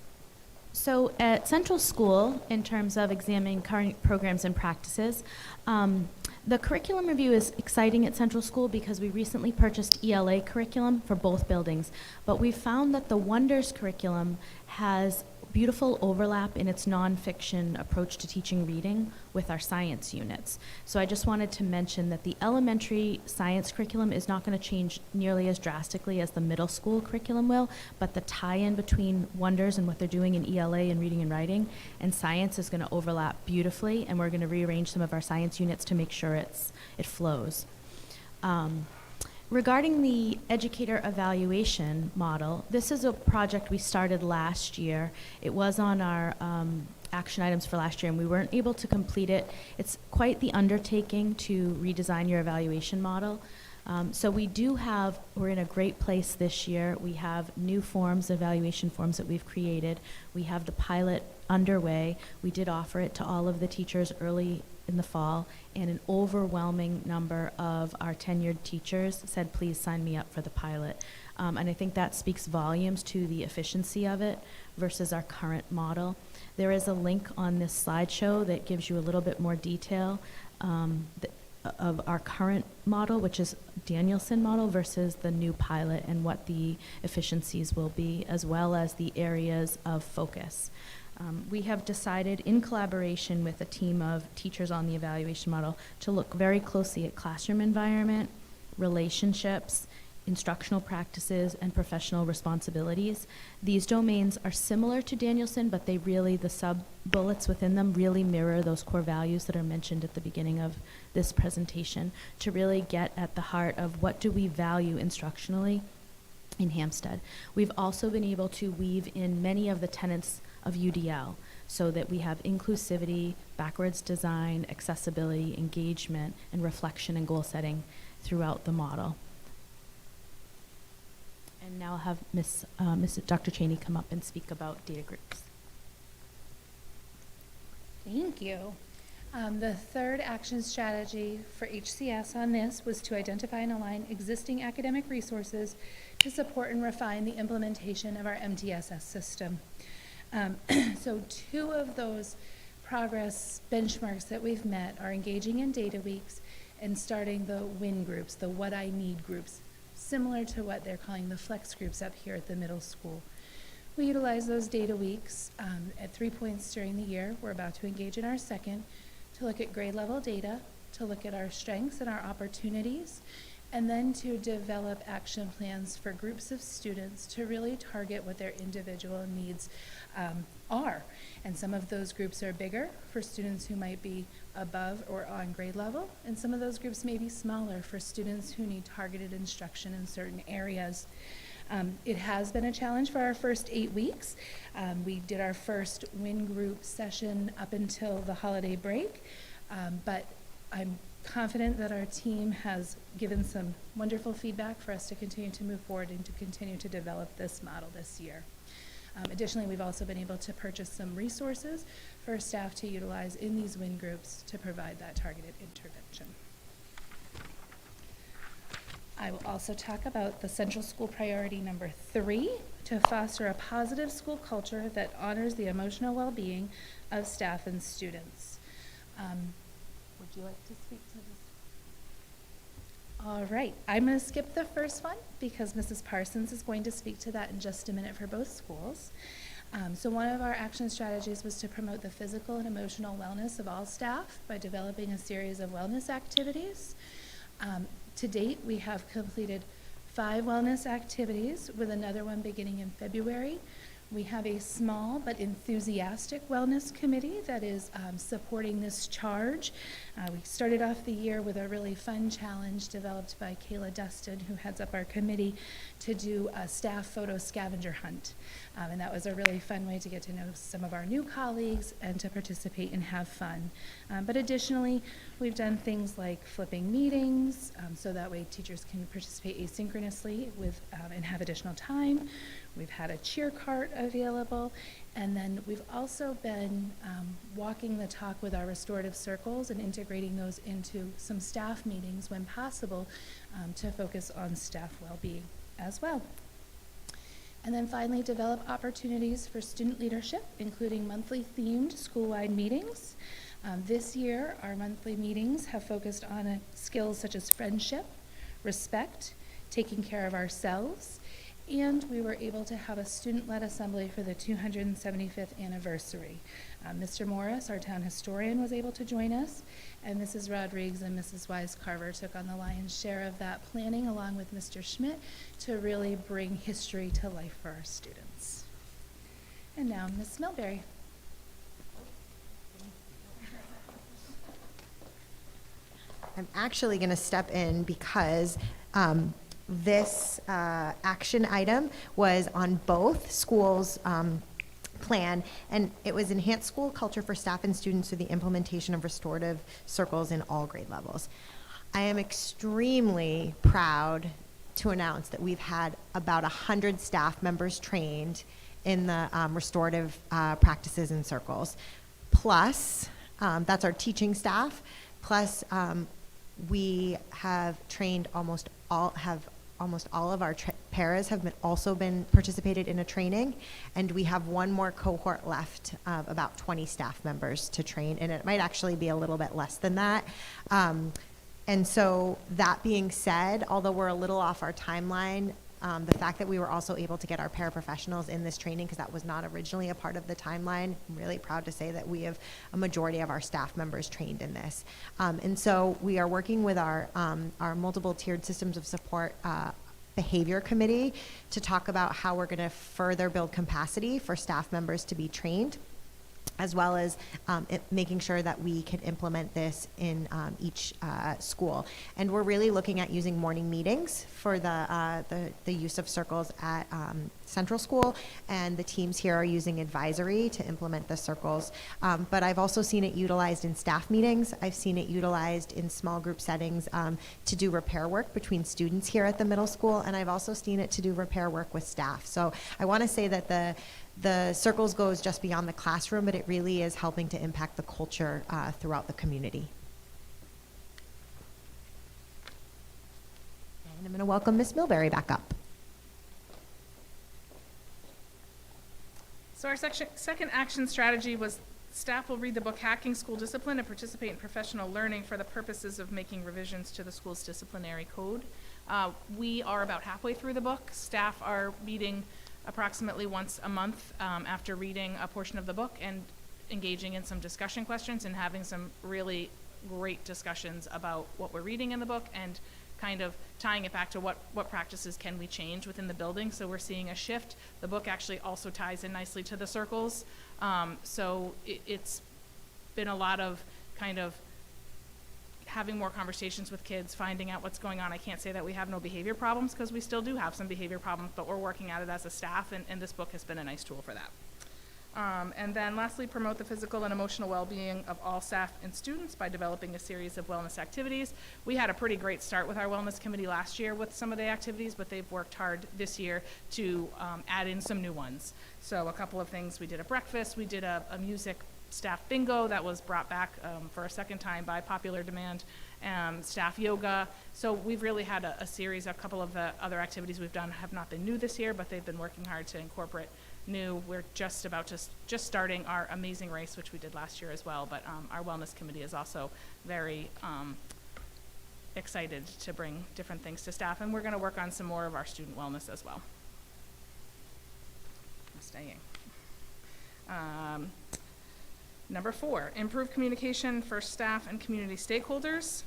So at Central School, in terms of examining current programs and practices, the curriculum review is exciting at Central School because we recently purchased ELA curriculum for both buildings. But we found that the Wonders curriculum has beautiful overlap in its nonfiction approach to teaching reading with our science units. So I just wanted to mention that the elementary science curriculum is not going to change nearly as drastically as the middle school curriculum will, but the tie-in between Wonders and what they're doing in ELA and reading and writing and science is going to overlap beautifully, and we're going to rearrange some of our science units to make sure it flows. Regarding the educator evaluation model, this is a project we started last year. It was on our action items for last year, and we weren't able to complete it. It's quite the undertaking to redesign your evaluation model. So we're in a great place this year. We have new forms, evaluation forms that we've created. We have the pilot underway. We did offer it to all of the teachers early in the fall, and an overwhelming number of our tenured teachers said, please sign me up for the pilot. And I think that speaks volumes to the efficiency of it versus our current model. There is a link on this slideshow that gives you a little bit more detail of our current model, which is Danielson model, versus the new pilot and what the efficiencies will be, as well as the areas of focus. We have decided, in collaboration with a team of teachers on the evaluation model, to look very closely at classroom environment, relationships, instructional practices, and professional responsibilities. These domains are similar to Danielson, but the sub-bullets within them really mirror those core values that are mentioned at the beginning of this presentation, to really get at the heart of what do we value instructionally in Hampstead. We've also been able to weave in many of the tenets of UDL, so that we have inclusivity, backwards design, accessibility, engagement, and reflection and goal setting throughout the model. And now I'll have Dr. Cheney come up and speak about data groups. Thank you. The third action strategy for HCS on this was to identify and align existing academic resources to support and refine the implementation of our MTSS system. So 2 of those progress benchmarks that we've met are engaging in data weeks and starting the WIN groups, the what I need groups, similar to what they're calling the flex groups up here at the middle school. We utilize those data weeks at 3 points during the year. We're about to engage in our second to look at grade level data, to look at our strengths and our opportunities, and then to develop action plans for groups of students to really target what their individual needs are. And some of those groups are bigger for students who might be above or on grade level, and some of those groups may be smaller for students who need targeted instruction in certain areas. It has been a challenge for our first 8 weeks. We did our first WIN group session up until the holiday break, but I'm confident that our team has given some wonderful feedback for us to continue to move forward and to continue to develop this model this year. Additionally, we've also been able to purchase some resources for staff to utilize in these WIN groups to provide that targeted intervention. I will also talk about the Central School priority number 3, to foster a positive school culture that honors the emotional well-being of staff and students. Would you like to speak to this? All right, I'm going to skip the first one because Mrs. Parsons is going to speak to that in just a minute for both schools. So one of our action strategies was to promote the physical and emotional wellness of all staff by developing a series of wellness activities. To date, we have completed 5 wellness activities, with another one beginning in February. We have a small but enthusiastic wellness committee that is supporting this charge. We started off the year with a really fun challenge developed by Kayla Dustin, who heads up our committee, to do a staff photo scavenger hunt. And that was a really fun way to get to know some of our new colleagues and to participate and have fun. But additionally, we've done things like flipping meetings, so that way teachers can participate asynchronously with and have additional time. We've had a cheer cart available, and then we've also been walking the talk with our restorative circles and integrating those into some staff meetings when possible, to focus on staff well-being as well. And then finally, develop opportunities for student leadership, including monthly themed school-wide meetings. This year, our monthly meetings have focused on skills such as friendship, respect, taking care of ourselves, and we were able to have a student-led assembly for the 275th anniversary. Mr. Morris, our town historian, was able to join us, and Mrs. Rodriguez and Mrs. Wise-Carver took on the lion's share of that planning, along with Mr. Schmidt, to really bring history to life for our students. And now, Ms. Milbury. I'm actually going to step in because this action item was on both schools' plan, and it was enhanced school culture for staff and students through the implementation of restorative circles in all grade levels. I am extremely proud to announce that we've had about 100 staff members trained in the restorative practices and circles. Plus, that's our teaching staff, plus we have trained almost all of our paras have also been participated in a training, and we have one more cohort left of about 20 staff members to train, and it might actually be a little bit less than that. And so that being said, although we're a little off our timeline, the fact that we were also able to get our paraprofessionals in this training, because that was not originally a part of the timeline, I'm really proud to say that we have a majority of our staff members trained in this. And so we are working with our multiple tiered systems of support behavior committee to talk about how we're going to further build capacity for staff members to be trained, as well as making sure that we can implement this in each school. And we're really looking at using morning meetings for the use of circles at Central School, and the teams here are using advisory to implement the circles. But I've also seen it utilized in staff meetings. I've seen it utilized in small group settings to do repair work between students here at the middle school, and I've also seen it to do repair work with staff. So I want to say that the circles goes just beyond the classroom, but it really is helping to impact the culture throughout the community. And I'm going to welcome Ms. Milbury back up. So our second action strategy was staff will read the book Hacking School Discipline and participate in professional learning for the purposes of making revisions to the school's disciplinary code. We are about halfway through the book. Staff are meeting approximately once a month after reading a portion of the book and engaging in some discussion questions and having some really great discussions about what we're reading in the book and kind of tying it back to what practices can we change within the building. So we're seeing a shift. The book actually also ties in nicely to the circles. So it's been a lot of kind of having more conversations with kids, finding out what's going on. I can't say that we have no behavior problems, because we still do have some behavior problems, but we're working at it as a staff, and this book has been a nice tool for that. And then lastly, promote the physical and emotional well-being of all staff and students by developing a series of wellness activities. We had a pretty great start with our wellness committee last year with some of the activities, but they've worked hard this year to add in some new ones. So a couple of things, we did a breakfast, we did a music staff bingo that was brought back for a second time by popular demand, staff yoga. So we've really had a series. A couple of the other activities we've done have not been new this year, but they've been working hard to incorporate new. We're just about to just starting our amazing race, which we did last year as well, but our wellness committee is also very excited to bring different things to staff, and we're going to work on some more of our student wellness as well. I'm staying. Number 4, improve communication for staff and community stakeholders.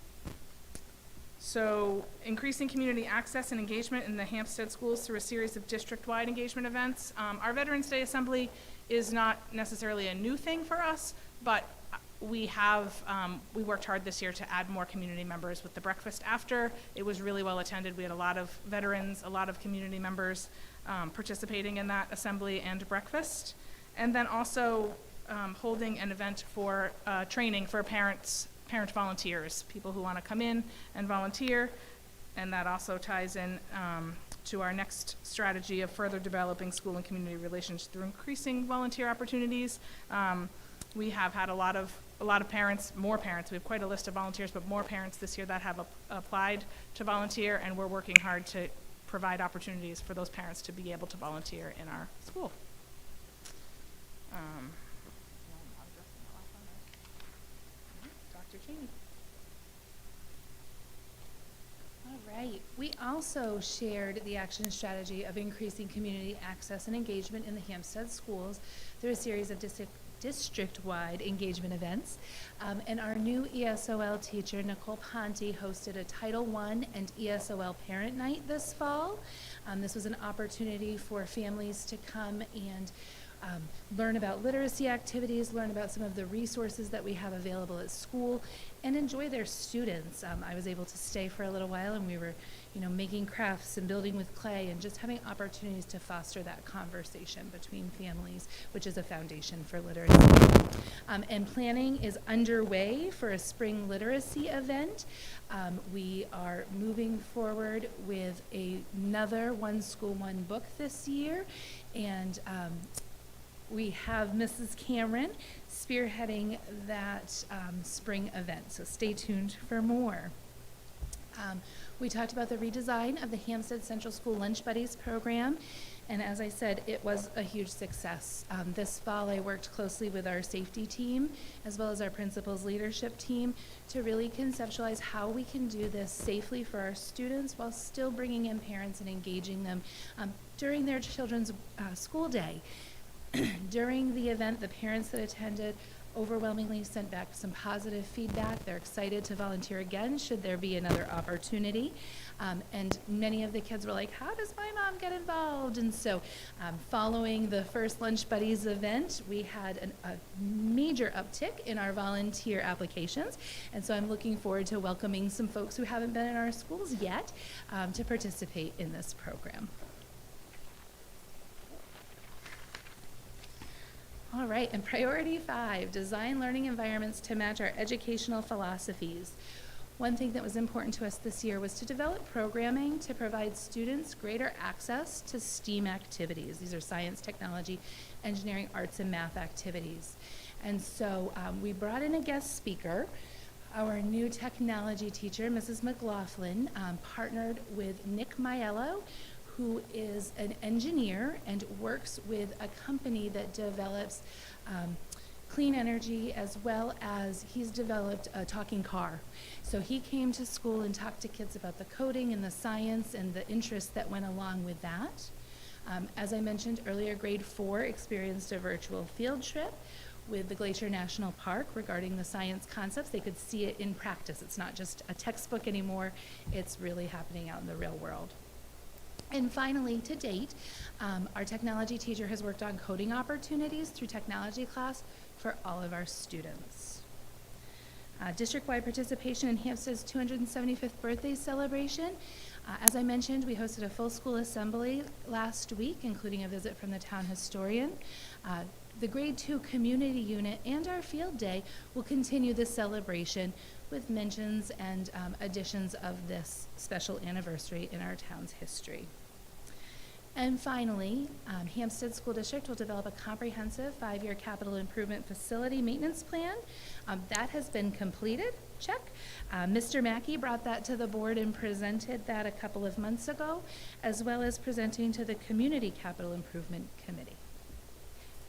So increasing community access and engagement in the Hampstead schools through a series of district-wide engagement events. Our Veterans Day Assembly is not necessarily a new thing for us, but we have, we worked hard this year to add more community members with the breakfast after. It was really well attended. We had a lot of veterans, a lot of community members participating in that assembly and breakfast. And then also holding an event for training for parent volunteers, people who want to come in and volunteer, and that also ties in to our next strategy of further developing school and community relations through increasing volunteer opportunities. We have had a lot of parents, more parents. We have quite a list of volunteers, but more parents this year that have applied to volunteer, and we're working hard to provide opportunities for those parents to be able to volunteer in our school. Dr. Cheney. All right. We also shared the action strategy of increasing community access and engagement in the Hampstead schools through a series of district-wide engagement events. And our new ESOL teacher, Nicole Ponte, hosted a Title I and ESOL Parent Night this fall. This was an opportunity for families to come and learn about literacy activities, learn about some of the resources that we have available at school, and enjoy their students. I was able to stay for a little while, and we were, making crafts and building with clay and just having opportunities to foster that conversation between families, which is a foundation for literacy. And planning is underway for a spring literacy event. We are moving forward with another One School, One Book this year, and we have Mrs. Cameron spearheading that spring event, so stay tuned for more. We talked about the redesign of the Hampstead Central School Lunch Buddies program, and as I said, it was a huge success. This fall, I worked closely with our safety team as well as our principal's leadership team to really conceptualize how we can do this safely for our students while still bringing in parents and engaging them during their children's school day. During the event, the parents that attended overwhelmingly sent back some positive feedback. They're excited to volunteer again should there be another opportunity. And many of the kids were like, how does my mom get involved? And so following the first Lunch Buddies event, we had a major uptick in our volunteer applications. And so I'm looking forward to welcoming some folks who haven't been in our schools yet to participate in this program. All right, and priority 5, design learning environments to match our educational philosophies. One thing that was important to us this year was to develop programming to provide students greater access to STEAM activities. These are science, technology, engineering, arts, and math activities. And so we brought in a guest speaker. Our new technology teacher, Mrs. McLaughlin, partnered with Nick Maiello, who is an engineer and works with a company that develops clean energy, as well as he's developed a talking car. So he came to school and talked to kids about the coding and the science and the interests that went along with that. As I mentioned earlier, grade 4 experienced a virtual field trip with the Glacier National Park regarding the science concepts. They could see it in practice. It's not just a textbook anymore. It's really happening out in the real world. And finally, to date, our technology teacher has worked on coding opportunities through technology class for all of our students. District-wide participation in Hampstead's 275th birthday celebration. As I mentioned, we hosted a full school assembly last week, including a visit from the town historian. The grade 2 community unit and our field day will continue this celebration with mentions and additions of this special anniversary in our town's history. And finally, Hampstead School District will develop a comprehensive 5-year capital improvement facility maintenance plan. That has been completed, check. Mr. Mackey brought that to the board and presented that a couple of months ago, as well as presenting to the Community Capital Improvement Committee.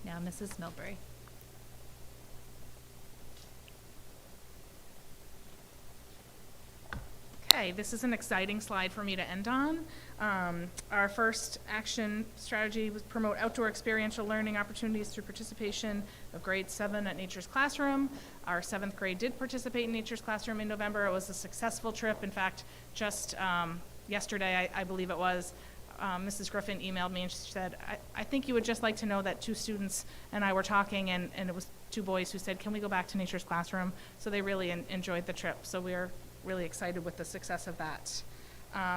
Now, Mrs. Milbury. Okay, this is an exciting slide for me to end on. Our first action strategy was promote outdoor experiential learning opportunities through participation of grade 7 at Nature's Classroom. Our 7th grade did participate in Nature's Classroom in November. It was a successful trip. In fact, just yesterday, I believe it was, Mrs. Griffin emailed me and she said, I think you would just like to know that 2 students and I were talking, and it was 2 boys who said, can we go back to Nature's Classroom? So they really enjoyed the trip. So we're really excited with the success of that.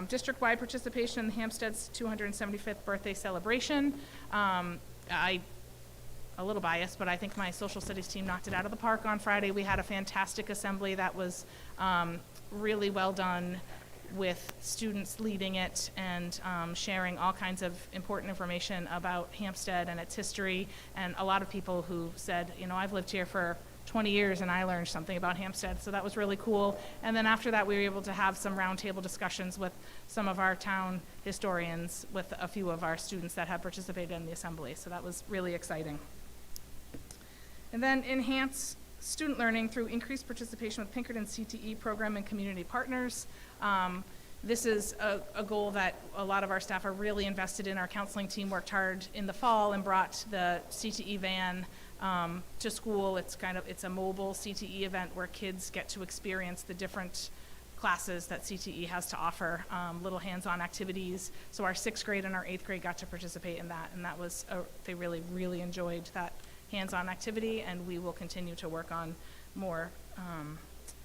District-wide participation in Hampstead's 275th birthday celebration. A little biased, but I think my social studies team knocked it out of the park on Friday. We had a fantastic assembly that was really well done, with students leading it and sharing all kinds of important information about Hampstead and its history, and a lot of people who said, you know, I've lived here for 20 years and I learned something about Hampstead, so that was really cool. And then after that, we were able to have some roundtable discussions with some of our town historians, with a few of our students that had participated in the assembly, so that was really exciting. And then enhance student learning through increased participation with Pinkerton CTE program and community partners. This is a goal that a lot of our staff are really invested in. Our counseling team worked hard in the fall and brought the CTE van to school. It's a mobile CTE event where kids get to experience the different classes that CTE has to offer, little hands-on activities. So our 6th grade and our 8th grade got to participate in that, and that was they really, really enjoyed that hands-on activity, and we will continue to work on more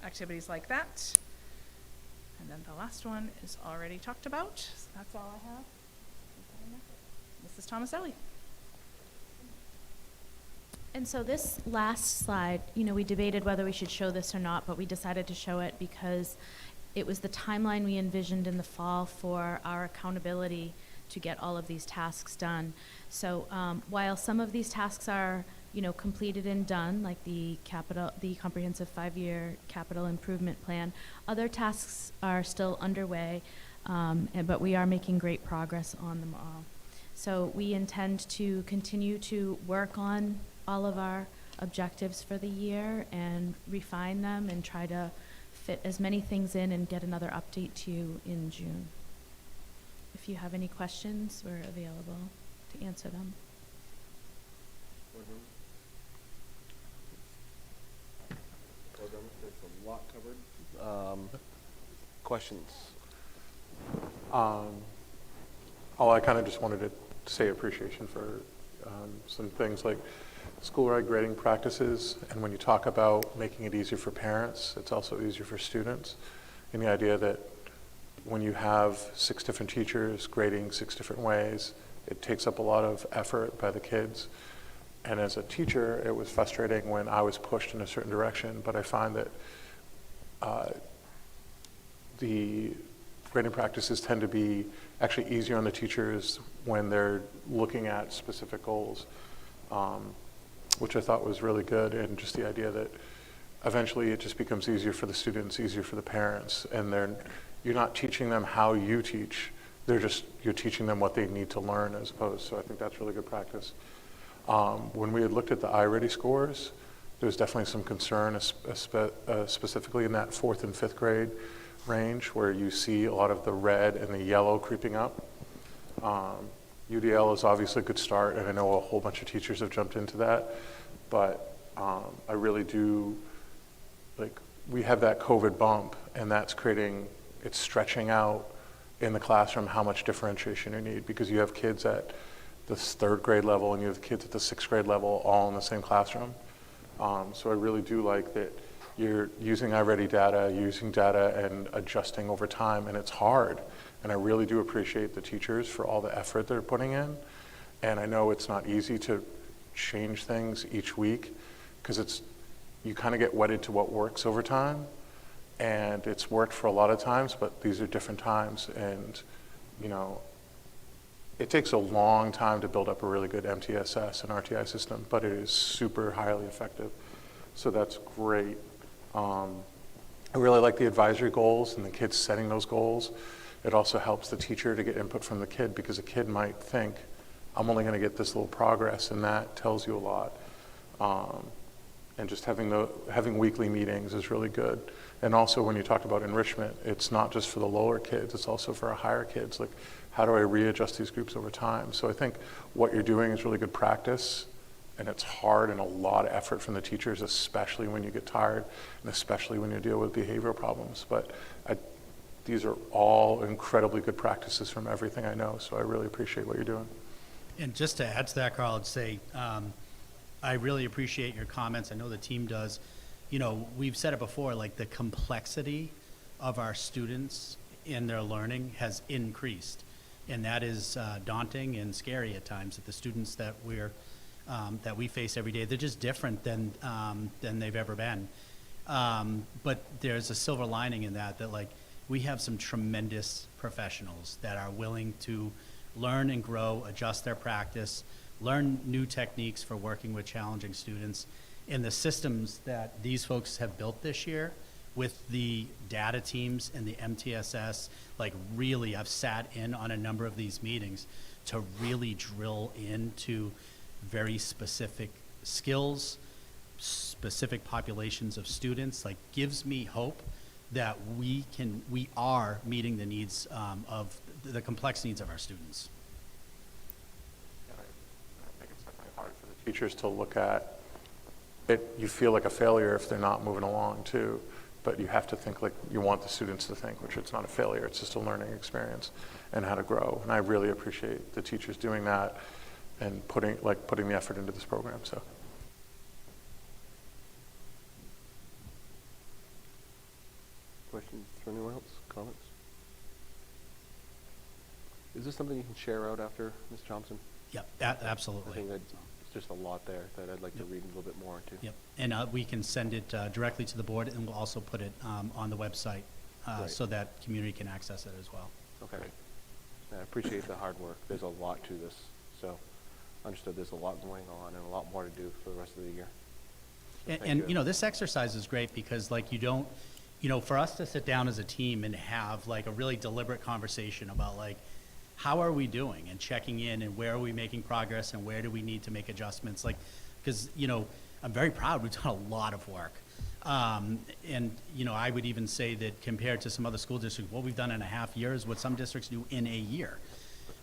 activities like that. And then the last one is already talked about, so that's all I have. Mrs. Thomaselli. And so this last slide, you know, we debated whether we should show this or not, but we decided to show it because it was the timeline we envisioned in the fall for our accountability to get all of these tasks done. So while some of these tasks are, you know, completed and done, like the comprehensive 5-year capital improvement plan, other tasks are still underway, but we are making great progress on them all. So we intend to continue to work on all of our objectives for the year and refine them and try to fit as many things in and get another update to you in June. If you have any questions, we're available to answer them. There's a lot covered. Questions? I kind of just wanted to say appreciation for some things like school-wide grading practices, and when you talk about making it easier for parents, it's also easier for students. And the idea that when you have 6 different teachers grading 6 different ways, it takes up a lot of effort by the kids. And as a teacher, it was frustrating when I was pushed in a certain direction, but I find that the grading practices tend to be actually easier on the teachers when they're looking at specific goals, which I thought was really good. And just the idea that eventually it just becomes easier for the students, easier for the parents, and you're not teaching them how you teach, you're teaching them what they need to learn as opposed. So I think that's really good practice. When we had looked at the iReady scores, there was definitely some concern, specifically in that 4th and 5th grade range, where you see a lot of the red and the yellow creeping up. UDL is obviously a good start, and I know a whole bunch of teachers have jumped into that, but I really do, like, we have that COVID bump, and that's creating, it's stretching out in the classroom how much differentiation you need, because you have kids at the 3rd grade level and you have kids at the 6th grade level all in the same classroom. So I really do like that you're using iReady data, using data and adjusting over time, and it's hard. And I really do appreciate the teachers for all the effort they're putting in. And I know it's not easy to change things each week, because you kind of get wedded to what works over time. And it's worked for a lot of times, but these are different times. And, you know, it takes a long time to build up a really good MTSS and RTI system, but it is super highly effective. So that's great. I really like the advisory goals and the kids setting those goals. It also helps the teacher to get input from the kid, because a kid might think, I'm only going to get this little progress, and that tells you a lot. And just having weekly meetings is really good. And also, when you talk about enrichment, it's not just for the lower kids, it's also for our higher kids. Like, how do I readjust these groups over time? So I think what you're doing is really good practice, and it's hard and a lot of effort from the teachers, especially when you get tired, and especially when you deal with behavioral problems. But these are all incredibly good practices from everything I know, so I really appreciate what you're doing. And just to add to that, Carl, I'd say, I really appreciate your comments. I know the team does. You know, we've said it before, like, the complexity of our students in their learning has increased. And that is daunting and scary at times, that the students that we face every day, they're just different than they've ever been. But there's a silver lining in that like, we have some tremendous professionals that are willing to learn and grow, adjust their practice, learn new techniques for working with challenging students. And the systems that these folks have built this year with the data teams and the MTSS, like, really, I've sat in on a number of these meetings to really drill into very specific skills, specific populations of students, like, gives me hope that we are meeting the needs of the complex needs of our students. I think it's definitely hard for the teachers to look at it. You feel like a failure if they're not moving along too, but you have to think like you want the students to think, which it's not a failure, it's just a learning experience and how to grow. And I really appreciate the teachers doing that and putting the effort into this program. So. Questions from anyone else? Comments? Is this something you can share out after, Ms. Thompson? Yep, I absolutely. think it's just a lot there that I'd like to read a little bit more into. Yep, and we can send it directly to the board, and we'll also put it on the website Right. so that community can access it as well. Okay. I appreciate the hard work. There's a lot to this. So understood there's a lot going on and a lot more to do for the rest of the year. So thank And you know, this exercise is great because, like, you don't, you know, for us to sit down as a team and have like a really deliberate conversation about like, how are we doing, and checking in, and where are we making progress, and where do we need to make adjustments, like, because, you know, I'm very proud we've done a lot of work. And, you know, I would even say that compared to some other school districts, what we've done in a half year is what some districts do in a year.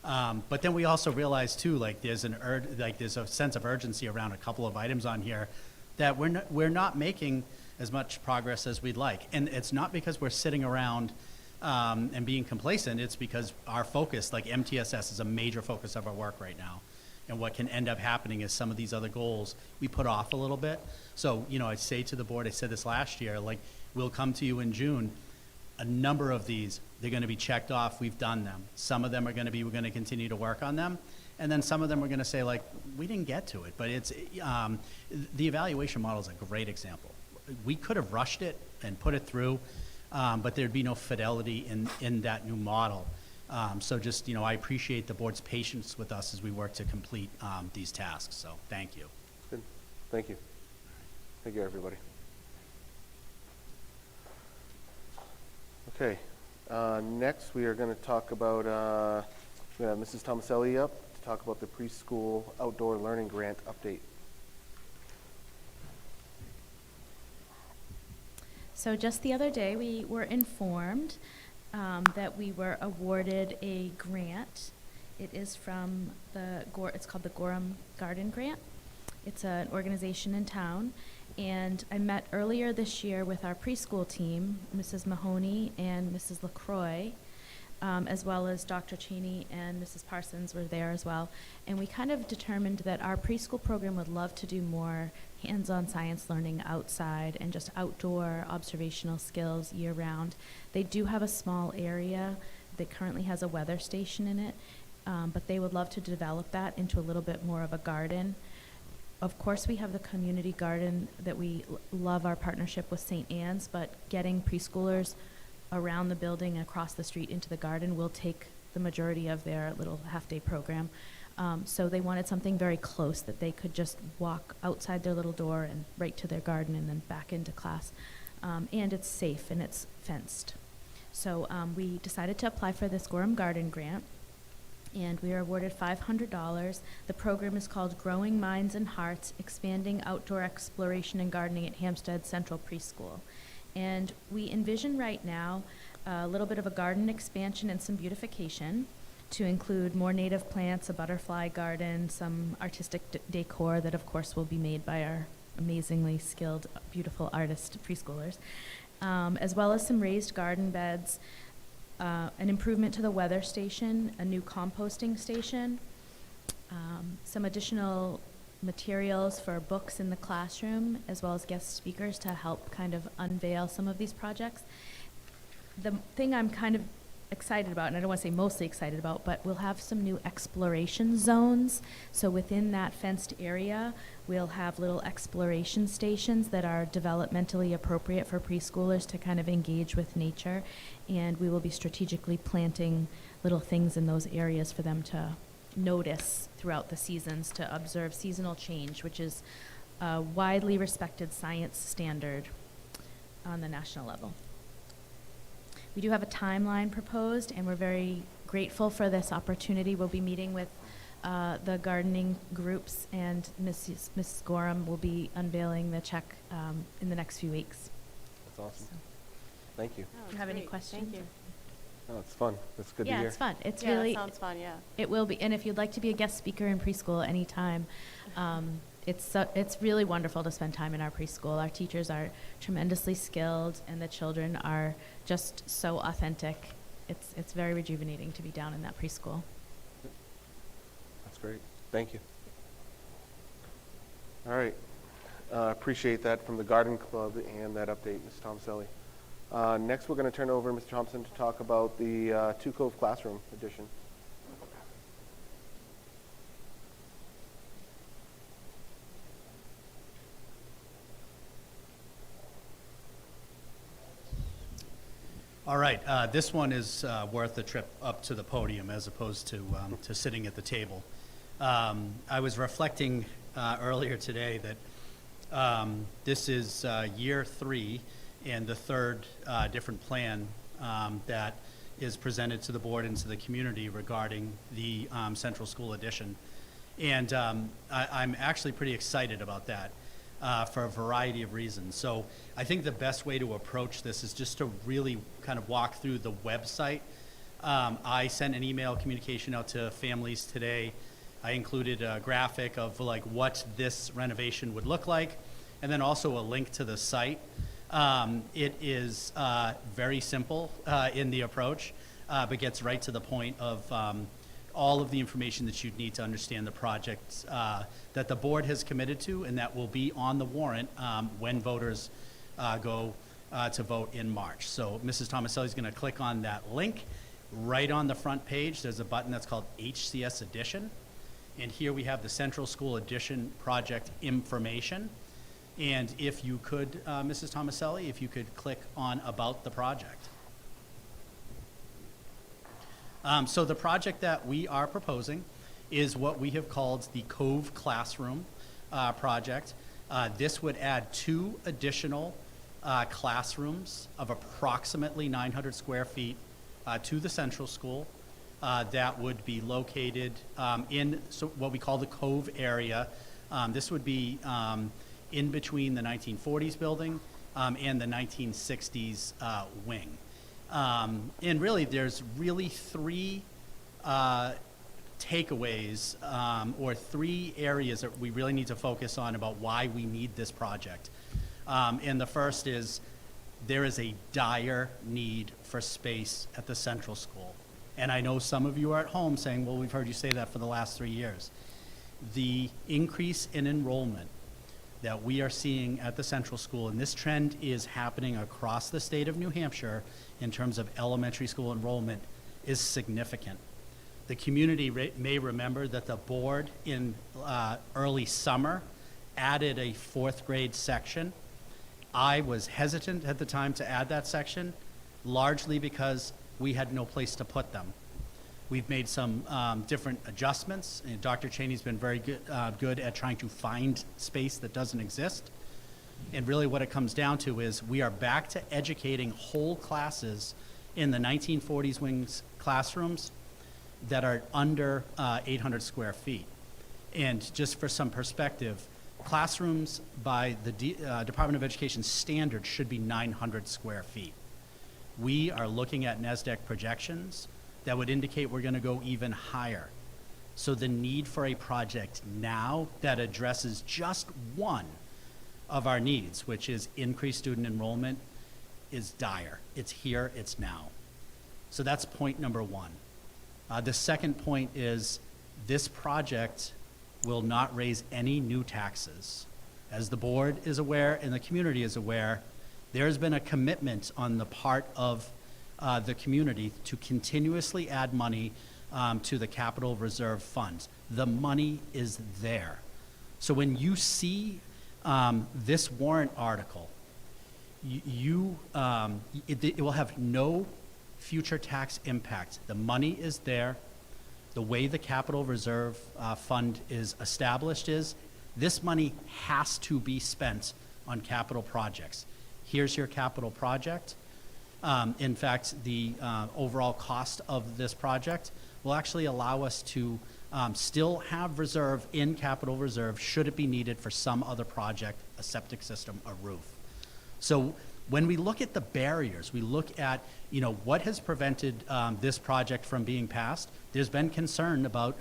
But then we also realize too, like, there's a sense of urgency around a couple of items on here that we're not making as much progress as we'd like. And it's not because we're sitting around and being complacent. It's because our focus, like MTSS, is a major focus of our work right now. And what can end up happening is some of these other goals we put off a little bit. So, you know, I say to the board, I said this last year, like, we'll come to you in June. A number of these, they're going to be checked off. We've done them. Some of them are going to be, we're going to continue to work on them. And then some of them we're going to say, like, we didn't get to it. But it's, the evaluation model is a great example. We could have rushed it and put it through, but there'd be no fidelity in that new model. So just, you know, I appreciate the board's patience with us as we work to complete these tasks. So thank you. Good. Thank you. Thank you, everybody. Okay. Next, we are going to talk about, we have Mrs. Tomaselli up to talk about the preschool outdoor learning grant update. So just the other day, we were informed that we were awarded a grant. It is from it's called the Gorham Garden Grant. It's an organization in town, and I met earlier this year with our preschool team, Mrs. Mahoney and Mrs. LaCroix, as well as Dr. Cheney and Mrs. Parsons were there as well. And we kind of determined that our preschool program would love to do more hands-on science learning outside and just outdoor observational skills year-round. They do have a small area that currently has a weather station in it, but they would love to develop that into a little bit more of a garden. Of course, we have the community garden that we love our partnership with St. Anne's, but getting preschoolers around the building and across the street into the garden will take the majority of their little half-day program. So they wanted something very close that they could just walk outside their little door and right to their garden and then back into class. And it's safe and it's fenced. So we decided to apply for this Gorham Garden Grant, and we are awarded $500. The program is called Growing Minds and Hearts, Expanding Outdoor Exploration and Gardening at Hampstead Central Preschool. And we envision right now a little bit of a garden expansion and some beautification to include more native plants, a butterfly garden, some artistic decor that of course will be made by our amazingly skilled, beautiful artist preschoolers, as well as some raised garden beds, an improvement to the weather station, a new composting station, some additional materials for books in the classroom, as well as guest speakers to help kind of unveil some of these projects. The thing I'm kind of excited about, and I don't want to say mostly excited about, but we'll have some new exploration zones. So within that fenced area, we'll have little exploration stations that are developmentally appropriate for preschoolers to kind of engage with nature. And we will be strategically planting little things in those areas for them to notice throughout the seasons, to observe seasonal change, which is a widely respected science standard on the national level. We do have a timeline proposed, and we're very grateful for this opportunity. We'll be meeting with the gardening groups, and Mrs. Gorham will be unveiling the check in the next few weeks. That's awesome. So, Thank you. Oh, do you have any great. questions? Thank you. Oh, it's fun. It's good to Yeah, hear. it's fun. It's Yeah, really, that sounds fun, yeah. it will be. And if you'd like to be a guest speaker in preschool anytime, it's really wonderful to spend time in our preschool. Our teachers are tremendously skilled, and the children are just so authentic. It's very rejuvenating to be down in that preschool. That's great. Thank you. All right. Appreciate that from the Garden Club and that update, Ms. Tomaselli. Next, we're going to turn it over to Mr. Thompson to talk about the Two Cove Classroom edition. All right, this one is worth a trip up to the podium as opposed to sitting at the table. I was reflecting earlier today that this is year 3 and the third different plan that is presented to the board and to the community regarding the Central School Edition. And I'm actually pretty excited about that. For a variety of reasons. So I think the best way to approach this is just to really kind of walk through the website. I sent an email communication out to families today. I included a graphic of like what this renovation would look like, and then also a link to the site. It is very simple in the approach, but gets right to the point of all of the information that you'd need to understand the project that the board has committed to and that will be on the warrant when voters go to vote in March. So Mrs. Tomaselli is going to click on that link. Right on the front page, there's a button that's called HCS Edition. And here we have the Central School Edition project information. And if you could, Mrs. Tomaselli, if you could click on About the Project. So the project that we are proposing is what we have called the Cove Classroom project. This would add 2 additional classrooms of approximately 900 square feet to the Central School that would be located in what we call the Cove area. This would be in between the 1940s building and the 1960s wing. And really, there's really 3 takeaways or 3 areas that we really need to focus on about why we need this project. And the first is there is a dire need for space at the central school. And I know some of you are at home saying, well, we've heard you say that for the last 3 years. The increase in enrollment that we are seeing at the central school, and this trend is happening across the state of New Hampshire in terms of elementary school enrollment, is significant. The community may remember that the board in early summer added a 4th grade section. I was hesitant at the time to add that section, largely because we had no place to put them. We've made some different adjustments, and Dr. Cheney's been very good at trying to find space that doesn't exist. And really what it comes down to is we are back to educating whole classes in the 1940s wings classrooms that are under 800 square feet. And just for some perspective, classrooms by the Department of Education standard should be 900 square feet. We are looking at NESDEC projections that would indicate we're going to go even higher. So the need for a project now that addresses just one of our needs, which is increased student enrollment, is dire. It's here, it's now. So that's point number 1. The second point is this project will not raise any new taxes. As the board is aware and the community is aware, there has been a commitment on the part of the community to continuously add money to the capital reserve funds. The money is there. So when you see this warrant article, it will have no future tax impact. The money is there. The way the capital reserve fund is established is this money has to be spent on capital projects. Here's your capital project. In fact, the overall cost of this project will actually allow us to still have reserve in capital reserve should it be needed for some other project, a septic system, a roof. So when we look at the barriers, we look at what has prevented this project from being passed. There's been concern about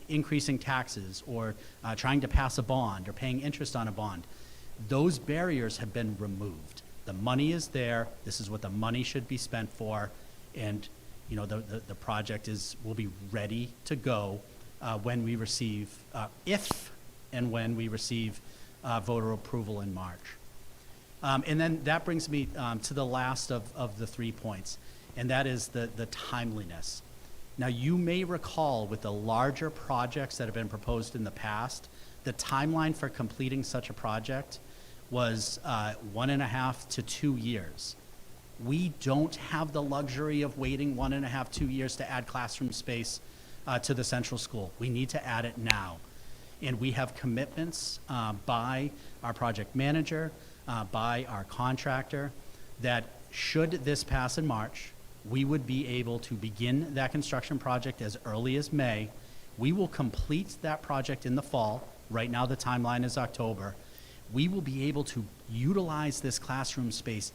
increasing taxes or trying to pass a bond or paying interest on a bond. Those barriers have been removed. The money is there. This is what the money should be spent for, and the project will be ready to go when we receive, if and when we receive voter approval in March. And then that brings me to the last of the 3 points, and that is the timeliness. Now, you may recall with the larger projects that have been proposed in the past, the timeline for completing such a project was 1.5 to 2 years. We don't have the luxury of waiting 1.5, 2 years to add classroom space to the central school. We need to add it now. And we have commitments by our project manager, by our contractor, that should this pass in March, we would be able to begin that construction project as early as May. We will complete that project in the fall. Right now, the timeline is October. We will be able to utilize this classroom space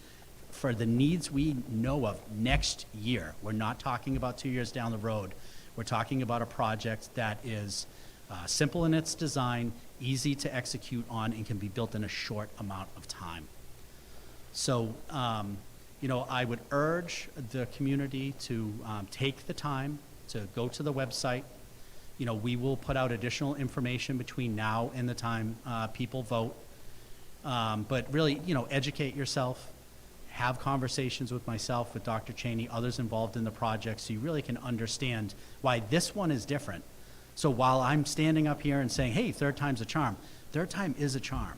for the needs we know of next year. We're not talking about 2 years down the road. We're talking about a project that is simple in its design, easy to execute on, and can be built in a short amount of time. So, I would urge the community to take the time to go to the website. We will put out additional information between now and the time people vote. But really, educate yourself, have conversations with myself, with Dr. Cheney, others involved in the project, so you really can understand why this one is different. So while I'm standing up here and saying, hey, third time's a charm, third time is a charm.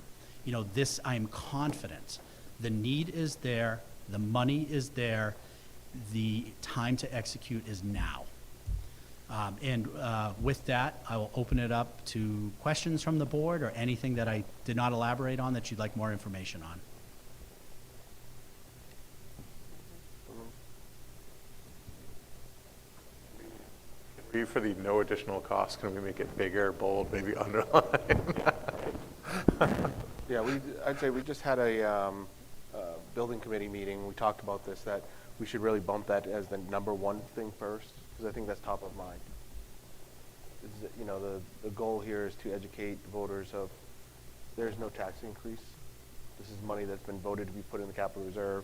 This, I'm confident. The need is there, the money is there, the time to execute is now. With that, I will open it up to questions from the board or anything that I did not elaborate on that you'd like more information on. For the no additional cost, can we make it bigger, bold, maybe underline? Yeah, I'd say we just had a building committee meeting. We talked about this, that we should really bump that as the number 1 thing first, because I think that's top of mind. the goal here is to educate voters of, there's no tax increase. This is money that's been voted to be put in the capital reserve.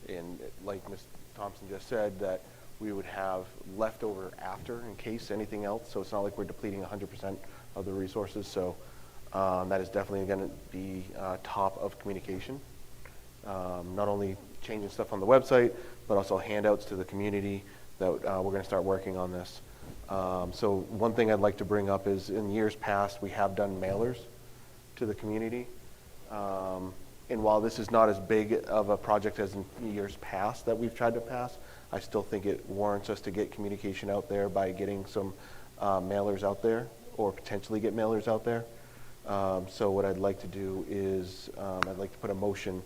And like Ms. Thompson just said, that we would have leftover after in case anything else. So it's not like we're depleting 100% of the resources. So that is definitely going to be top of communication. Not only changing stuff on the website, but also handouts to the community that we're going to start working on this. So one thing I'd like to bring up is in years past, we have done mailers to the community. And while this is not as big of a project as in years past that we've tried to pass, I still think it warrants us to get communication out there by getting some mailers out there, or potentially get mailers out there. So what I'd like to do is I'd like to put a motion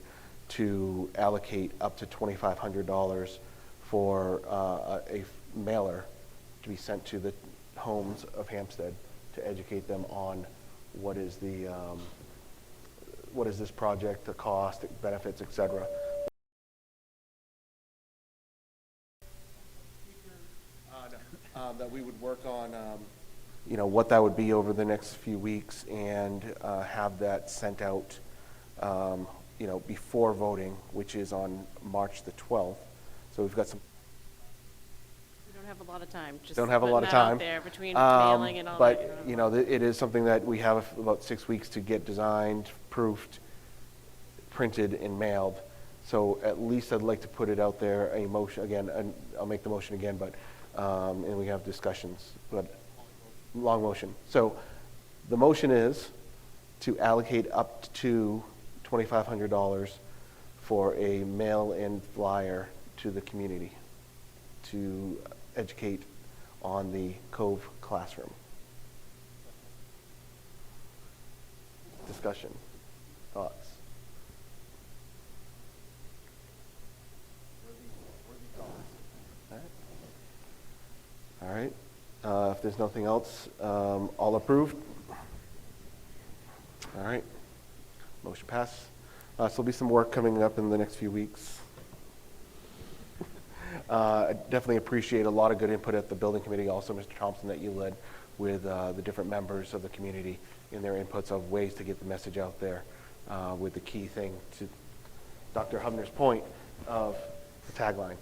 to allocate up to $2,500 for a mailer to be sent to the homes of Hampstead to educate them on what is this project, the cost, the benefits, et cetera. That we would work on, what that would be over the next few weeks, and have that sent out, before voting, which is on March the 12th. So we've got some. We don't have a lot of time. Just Don't have a lot of putting that out time. there between mailing and all that. But, it is something that we have about 6 weeks to get designed, proofed, printed, and mailed. So at least I'd like to put it out there, a motion, again, and I'll make the motion again, but, and we have discussions, but long motion. So the motion is to allocate up to $2,500 for a mail-in flyer to the community to educate on the Cove classroom. Discussion, thoughts? All right. If there's nothing else, all approved? All right. Motion passed. So there'll be some work coming up in the next few weeks. I definitely appreciate a lot of good input at the building committee, also Mr. Thompson, that you led with the different members of the community in their inputs of ways to get the message out there, with the key thing to Dr. Hubner's point of the tagline.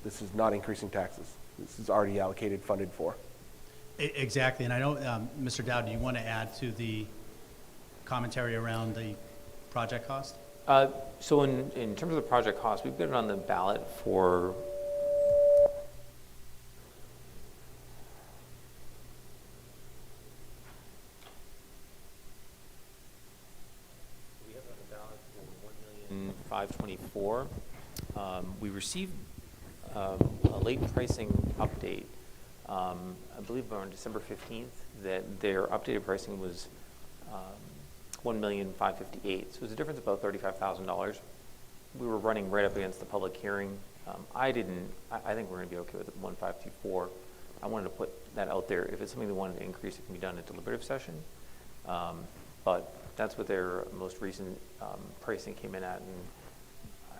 This is not increasing taxes. This is already allocated, funded for. Exactly, and I know, Mr. Dowd, do you want to add to the commentary around the project cost? So in terms of the project cost, we've got it on the ballot for $1,524,000. We received a late pricing update, I believe on December 15th, that their updated pricing was $1,558,000. So it was a difference of about $35,000. We were running right up against the public hearing. I think we're going to be okay with the 1,524. I wanted to put that out there. If it's something they wanted to increase, it can be done at deliberative session. But that's what their most recent pricing came in at, and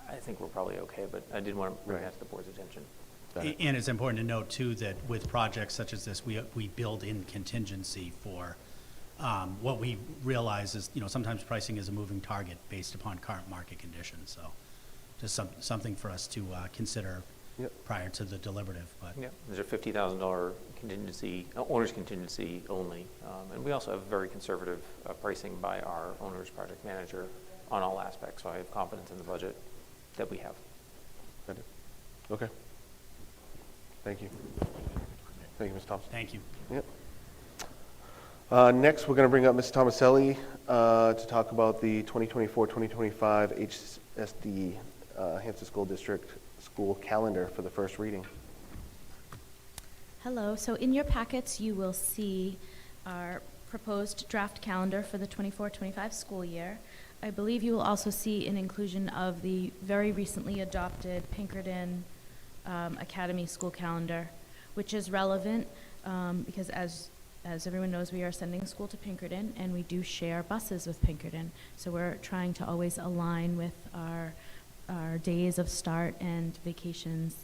I think we're probably okay. But I did want to bring that to the board's attention. And it's important to note too that with projects such as this, we build in contingency for what we realize is, sometimes pricing is a moving target based upon current market conditions. So just something for us to consider prior to the deliberative. But Yeah, there's a $50,000 contingency, owner's contingency only. And we also have very conservative pricing by our owner's project manager on all aspects. So I have confidence in the budget that we have. Okay. Thank you. Thank you, Ms. Thompson. thank you. Yep. Next, we're going to bring up Ms. Tomaselli to talk about the 2024-2025 HSD Hampstead School District school calendar for the first reading. Hello. So in your packets, you will see our proposed draft calendar for the 24-25 school year. I believe you will also see an inclusion of the very recently adopted Pinkerton Academy school calendar, which is relevant because as everyone knows, we are sending school to Pinkerton, and we do share buses with Pinkerton. So we're trying to always align with our days of start and vacations,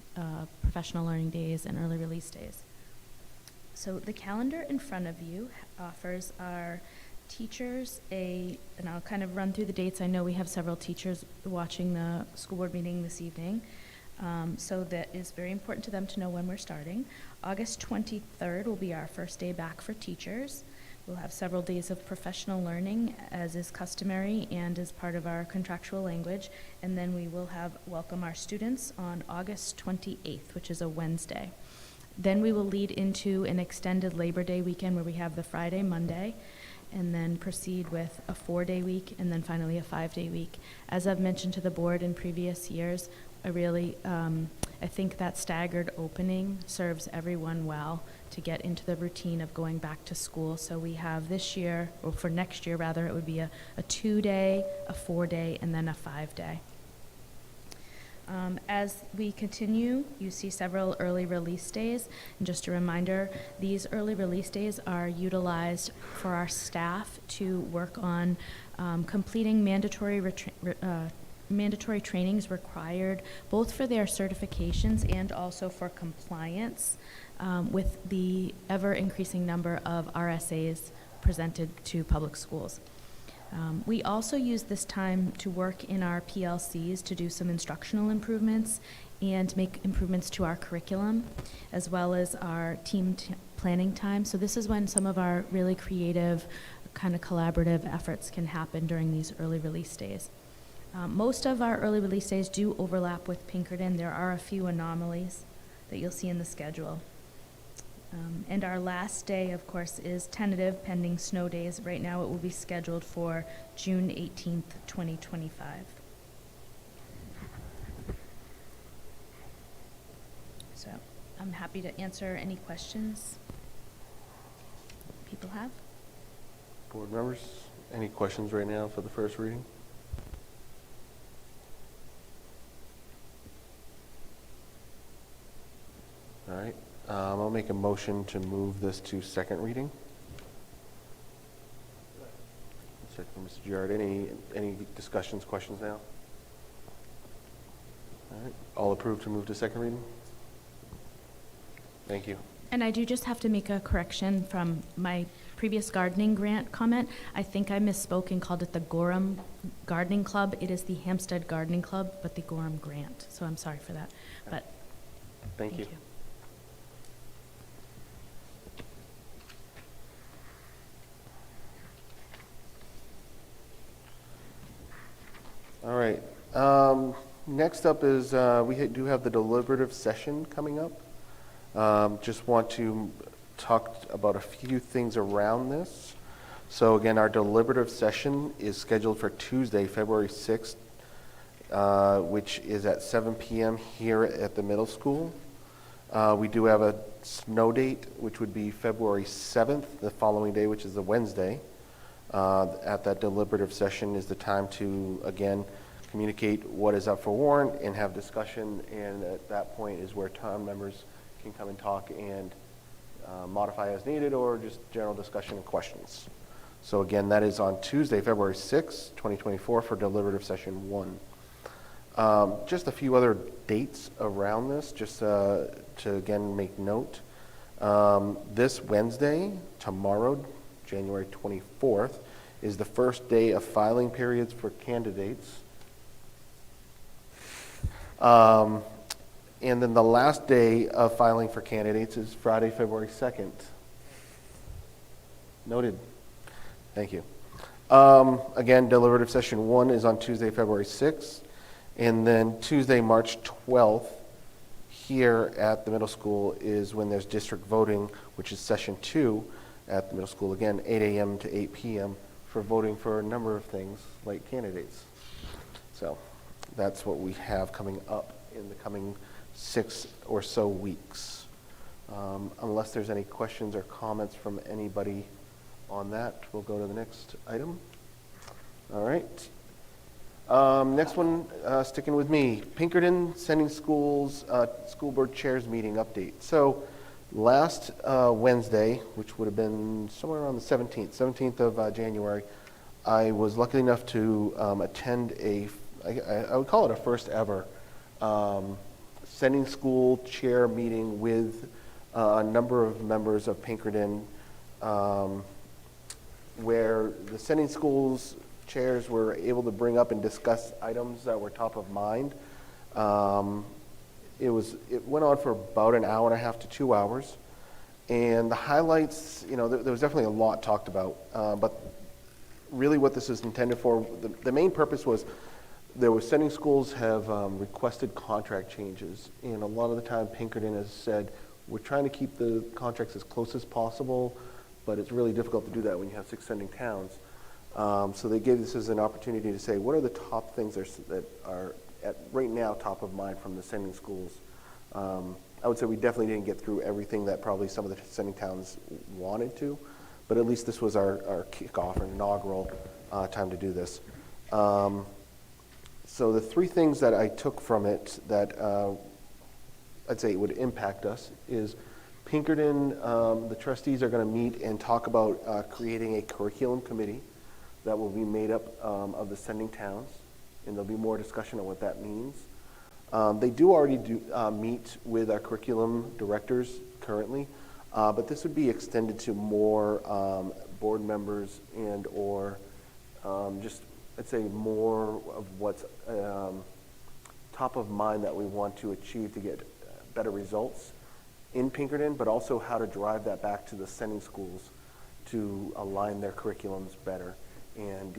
professional learning days, and early release days. So the calendar in front of you offers our teachers and I'll kind of run through the dates. I know we have several teachers watching the school board meeting this evening. So that is very important to them to know when we're starting. August 23rd will be our first day back for teachers. We'll have several days of professional learning, as is customary and as part of our contractual language. And then we will welcome our students on August 28th, which is a Wednesday. Then we will lead into an extended Labor Day weekend where we have the Friday, Monday, and then proceed with a 4-day week, and then finally a 5-day week. As I've mentioned to the board in previous years, I think that staggered opening serves everyone well to get into the routine of going back to school. So we have this year, or for next year rather, it would be a 2-day, a 4-day, and then a 5-day. As we continue, you see several early release days. And just a reminder, these early release days are utilized for our staff to work on completing mandatory trainings required both for their certifications and also for compliance with the ever-increasing number of RSAs presented to public schools. We also use this time to work in our PLCs to do some instructional improvements and make improvements to our curriculum, as well as our team planning time. So this is when some of our really creative, kind of collaborative efforts can happen during these early release days. Most of our early release days do overlap with Pinkerton. There are a few anomalies that you'll see in the schedule. And our last day, of course, is tentative pending snow days. Right now it will be scheduled for June 18th, 2025. So I'm happy to answer any questions people have. Board members, any questions right now for the first reading? All right, I'll make a motion to move this to second reading. Second, Mr. Giard, any discussions, questions now? All right, all approved to move to second reading? Thank you. And I do just have to make a correction from my previous gardening grant comment. I think I misspoke and called it the Gorham Gardening Club. It is the Hampstead Gardening Club, but the Gorham Grant. So I'm sorry for that. But Thank you. All right. Next up is do have the deliberative session coming up. Just want to talk about a few things around this. So again, our deliberative session is scheduled for Tuesday, February 6th, which is at 7 p.m. here at the middle school. We do have a snow date, which would be February 7th, the following day, which is a Wednesday. At that deliberative session is the time to, again, communicate what is up for warrant and have discussion, and at that point is where town members can come and talk and modify as needed, or just general discussion and questions. So again, that is on Tuesday, February 6th, 2024 for deliberative session 1. Just a few other dates around this, just to again make note. This Wednesday, tomorrow, January 24th, is the first day of filing periods for candidates. And then the last day of filing for candidates is Friday, February 2nd. Noted. Thank you. Again, deliberative session 1 is on Tuesday, February 6th. And then Tuesday, March 12th, here at the middle school is when there's district voting, which is session 2 at the middle school. Again, 8 a.m. to 8 p.m. for voting for a number of things like candidates. So that's what we have coming up in the coming 6 or so weeks. Unless there's any questions or comments from anybody on that, we'll go to the next item. All right. Next one, sticking with me, Pinkerton Sending Schools School Board Chairs Meeting Update. So last Wednesday, which would have been somewhere around the 17th of January, I was lucky enough to attend I would call it a first ever sending school chair meeting with a number of members of Pinkerton, where the sending schools chairs were able to bring up and discuss items that were top of mind. It went on for about an hour and a half to 2 hours. And the highlights, there was definitely a lot talked about. But really what this is intended for, the main purpose was there were sending schools have requested contract changes. And a lot of the time Pinkerton has said, we're trying to keep the contracts as close as possible, but it's really difficult to do that when you have 6 sending towns. So they gave this as an opportunity to say, what are the top things that are right now top of mind from the sending schools? I would say we definitely didn't get through everything that probably some of the sending towns wanted to, but at least this was our kickoff, our inaugural time to do this. So the 3 things that I took from it that I'd say would impact us is Pinkerton, the trustees are going to meet and talk about creating a curriculum committee that will be made up of the sending towns, and there'll be more discussion on what that means. They do already meet with our curriculum directors currently, but this would be extended to more board members and or just, I'd say, more of what's top of mind that we want to achieve to get better results in Pinkerton, but also how to drive that back to the sending schools to align their curriculums better and,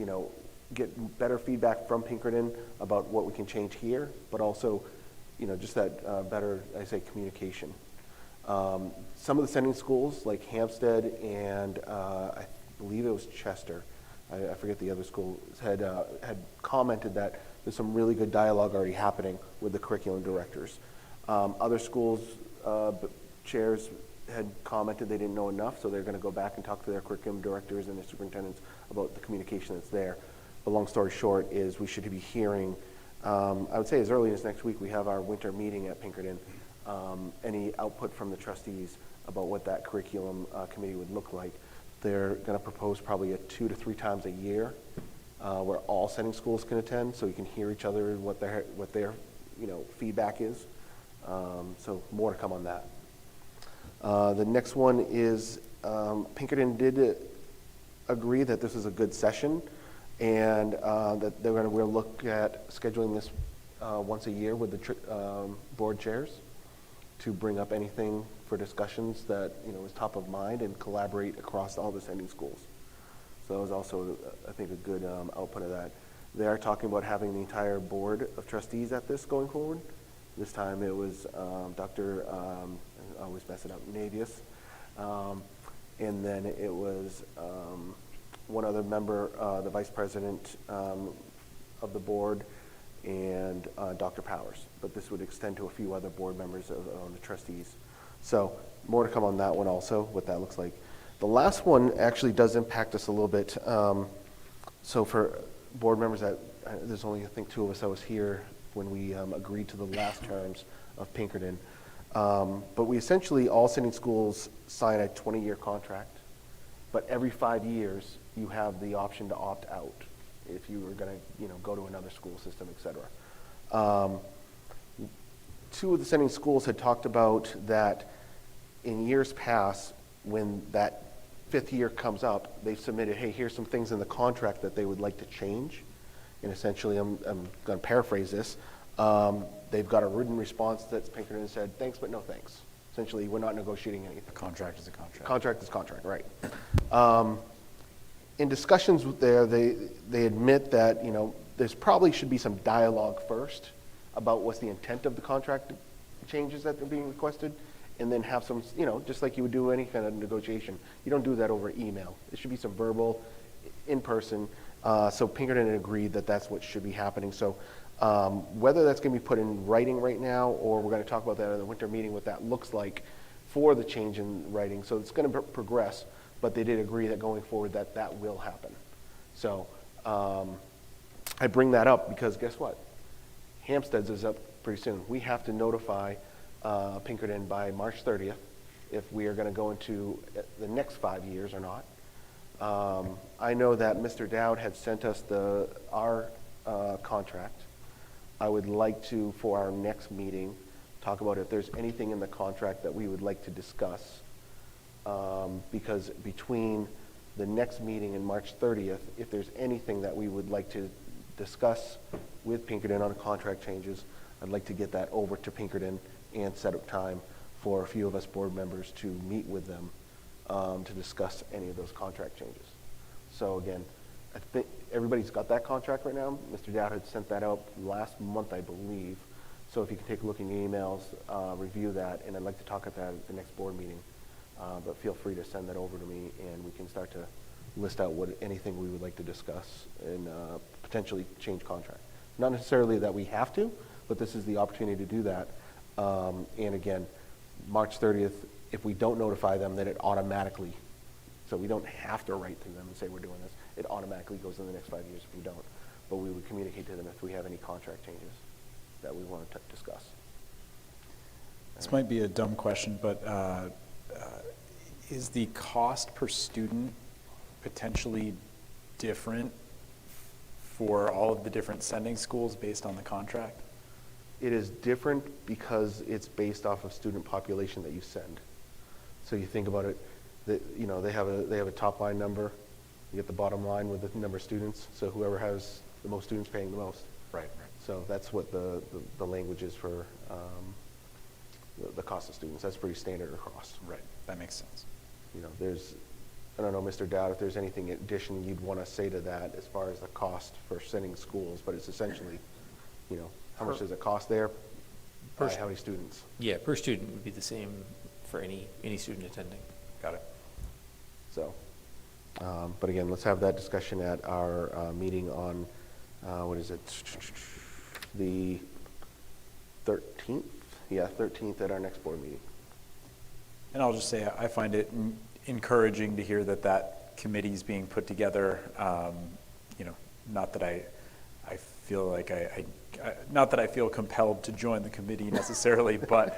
get better feedback from Pinkerton about what we can change here, but also, just that better, I say, communication. Some of the sending schools, like Hampstead and I believe it was Chester, I forget the other school, had commented that there's some really good dialogue already happening with the curriculum directors. Other schools, chairs had commented they didn't know enough, so they're going to go back and talk to their curriculum directors and their superintendents about the communication that's there. But long story short is we should be hearing, I would say as early as next week, we have our winter meeting at Pinkerton, any output from the trustees about what that curriculum committee would look like. They're going to propose probably 2 to 3 times a year where all sending schools can attend, so you can hear each other and what their feedback is. So more to come on that. The next one is Pinkerton did agree that this is a good session and that we'll look at scheduling this once a year with the board chairs to bring up anything for discussions that is top of mind and collaborate across all the sending schools. So that was also, I think, a good output of that. They are talking about having the entire board of trustees at this going forward. This time it was Dr. I always mess it up, Navius, and then it was one other member, the vice president of the board, and Dr. Powers. But this would extend to a few other board members of the trustees. So more to come on that one also, what that looks like. The last one actually does impact us a little bit. So for board members there's only, I think, 2 of us that was here when we agreed to the last terms of Pinkerton. But we essentially, all sending schools sign a 20-year contract, but every 5 years you have the option to opt out if you were going to go to another school system, et cetera. 2 of the sending schools had talked about that in years past, when that 5th year comes up, they've submitted, hey, here's some things in the contract that they would like to change. And essentially, I'm going to paraphrase this. They've got a written response that's Pinkerton said, thanks, but no thanks. Essentially, we're not negotiating anything. A contract is a contract. Contract is contract, right. In discussions there, they admit that, there's probably should be some dialogue first about what's the intent of the contract changes that are being requested, and then have some, just like you would do any kind of negotiation. You don't do that over email. It should be some verbal, in person. So Pinkerton had agreed that that's what should be happening. So whether that's going to be put in writing right now, or we're going to talk about that in the winter meeting, what that looks like for the change in writing. So it's going to progress, but they did agree that going forward that will happen. So I bring that up because guess what? Hampstead's is up pretty soon. We have to notify Pinkerton by March 30th if we are going to go into the next 5 years or not. I know that Mr. Dowd had sent us our contract. I would like to, for our next meeting, talk about if there's anything in the contract that we would like to discuss. Because between the next meeting and March 30th, if there's anything that we would like to discuss with Pinkerton on contract changes, I'd like to get that over to Pinkerton and set up time for a few of us board members to meet with them to discuss any of those contract changes. So again, I think everybody's got that contract right now. Mr. Dowd had sent that out last month, I believe. So if you can take a look in your emails, review that, and I'd like to talk at that at the next board meeting. But feel free to send that over to me, and we can start to list out anything we would like to discuss and potentially change contract. Not necessarily that we have to, but this is the opportunity to do that. And again, March 30th, if we don't notify them, then it automatically, so we don't have to write to them and say we're doing this. It automatically goes in the next 5 years if we don't. But we would communicate to them if we have any contract changes that we want to discuss. This might be a dumb question, but is the cost per student potentially different for all of the different sending schools based on the contract? It is different because it's based off of student population that you send. So you think about it, that, you know, they have a top line number, you get the bottom line with the number of students, so whoever has the most students paying the most. Right. So that's what the language is for the cost of students. That's pretty standard across. Right, that makes sense. You know, I don't know, Mr. Dowd, if there's anything in addition you'd want to say to that as far as the cost for sending schools, but it's essentially, you know, how much does it cost there by how many students? Yeah, per student would be the same for any student attending. Got it. So, but again, let's have that discussion at our meeting on, what is it? The 13th? Yeah, 13th at our next board meeting. And I'll just say, I find it encouraging to hear that that committee is being put together. You know, not that I feel like not that I feel compelled to join the committee necessarily, but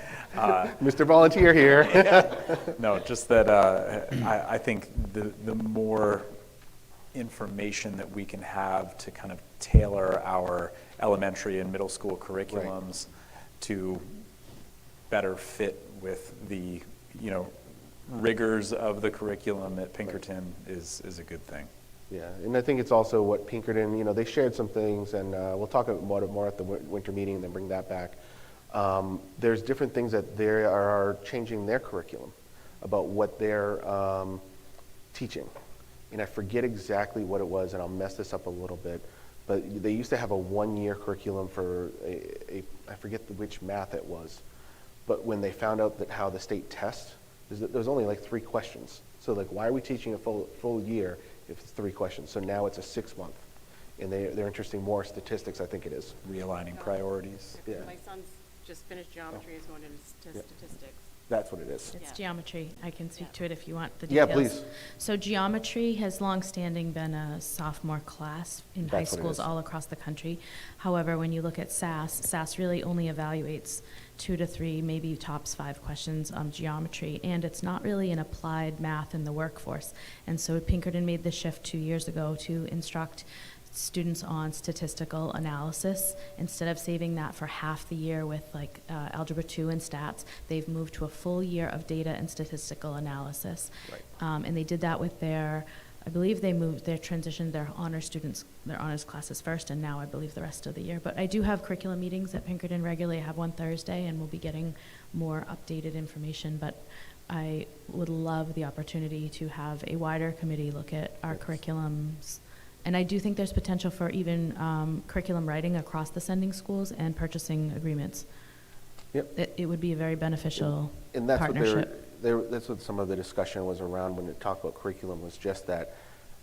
Mr. Volunteer here. no, just that I think the more information that we can have to kind of tailor our elementary and middle school curriculums to better fit with the, you know, rigors of the curriculum at Pinkerton is a good thing. Yeah, and I think it's also what Pinkerton, you know, they shared some things, and we'll talk about it more at the winter meeting and then bring that back. There's different things that they are changing their curriculum about what they're teaching. And I forget exactly what it was, and I'll mess this up a little bit, but they used to have a one-year curriculum for I forget which math it was, but when they found out that how the state tests, there was only like 3 questions. So like, why are we teaching a full year if it's 3 questions? So now it's a 6-month, and they're interested in more statistics, I think it is. Realigning priorities. Yeah. My son's just finished geometry, is going into statistics. That's what it is. It's Yeah. geometry. I can speak to it if you want the Yeah, details. please. So geometry has longstanding been a sophomore class in high That's what it schools is. all across the country. However, when you look at SAS really only evaluates 2 to 3, maybe tops 5 questions on geometry, and it's not really an applied math in the workforce. And so Pinkerton made the shift 2 years ago to instruct students on statistical analysis. Instead of saving that for half the year with like Algebra 2 and stats, they've moved to a full year of data and statistical analysis. Right. And they did that with I believe they transitioned their honors students, their honors classes first, and now I believe the rest of the year. But I do have curriculum meetings at Pinkerton regularly. I have one Thursday, and we'll be getting more updated information. But I would love the opportunity to have a wider committee look at our curriculums. And I do think there's potential for even curriculum writing across the sending schools and purchasing agreements. Yep. It would be a very beneficial And that's partnership. that's what some of the discussion was around when it talked about curriculum, was just that,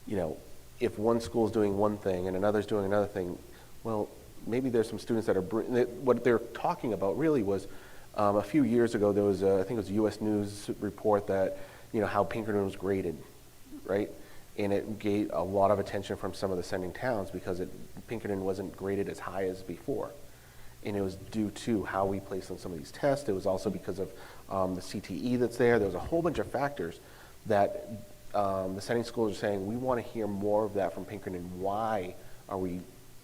you know, if one school's doing one thing and another's doing another thing, well, maybe there's some students that are, what they're talking about really was, a few years ago, there was I think it was a U.S. News report that, you know, how Pinkerton was graded, right? And it gave a lot of attention from some of the sending towns because Pinkerton wasn't graded as high as before. And it was due to how we placed on some of these tests. It was also because of the CTE that's there. There was a whole bunch of factors that the sending schools are saying, we want to hear more of that from Pinkerton. Why are we,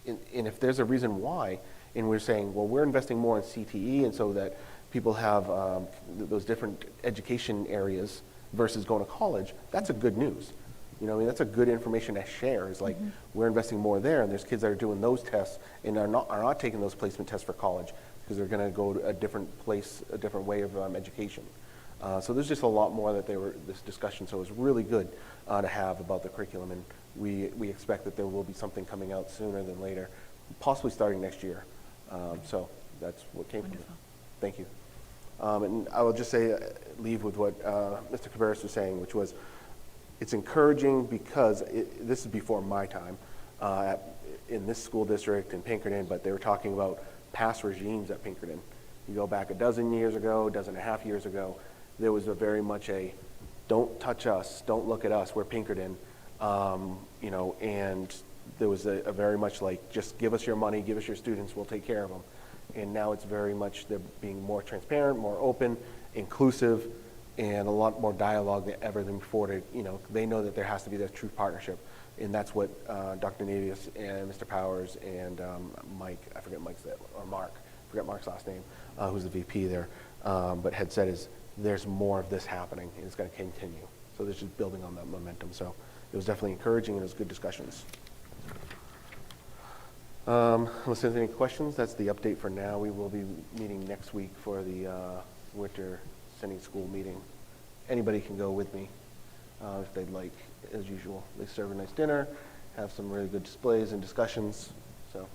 and if there's a reason why, and we're saying, well, we're investing more in CTE, and so that people have those different education areas versus going to college, that's a good news. You know, I mean, that's a good information to share. Is like we're investing more there, and there's kids that are doing those tests and are not taking those placement tests for college because they're going to go to a different place, a different way of education. So there's just a lot more that this discussion. So it was really good to have about the curriculum, and we expect that there will be something coming out sooner than later, possibly starting next year. So that's what came from it. Thank you. And I will just say, leave with what Mr. Cabarrus was saying, which was, it's encouraging because this is before my time in this school district in Pinkerton, but they were talking about past regimes at Pinkerton. You go back a dozen years ago, dozen and a half years ago, there was very much a, don't touch us, don't look at us, we're Pinkerton, you know, and there was a very much like, just give us your money, give us your students, we'll take care of them. And now it's very much, they're being more transparent, more open, inclusive, and a lot more dialogue than ever than before. To, you know, they know that there has to be that true partnership, and that's what Dr. Navius and Mr. Powers and Mike, I forget Mike's, or Mark, I forget Mark's last name, who's the VP there, but had said is there's more of this happening, and it's going to continue. So there's just building on that momentum. So it was definitely encouraging, and it was good discussions. Unless there's any questions, that's the update for now. We will be meeting next week for the winter sending school meeting. Anybody can go with me if they'd like, as usual. They serve a nice dinner, have some really good displays and discussions, so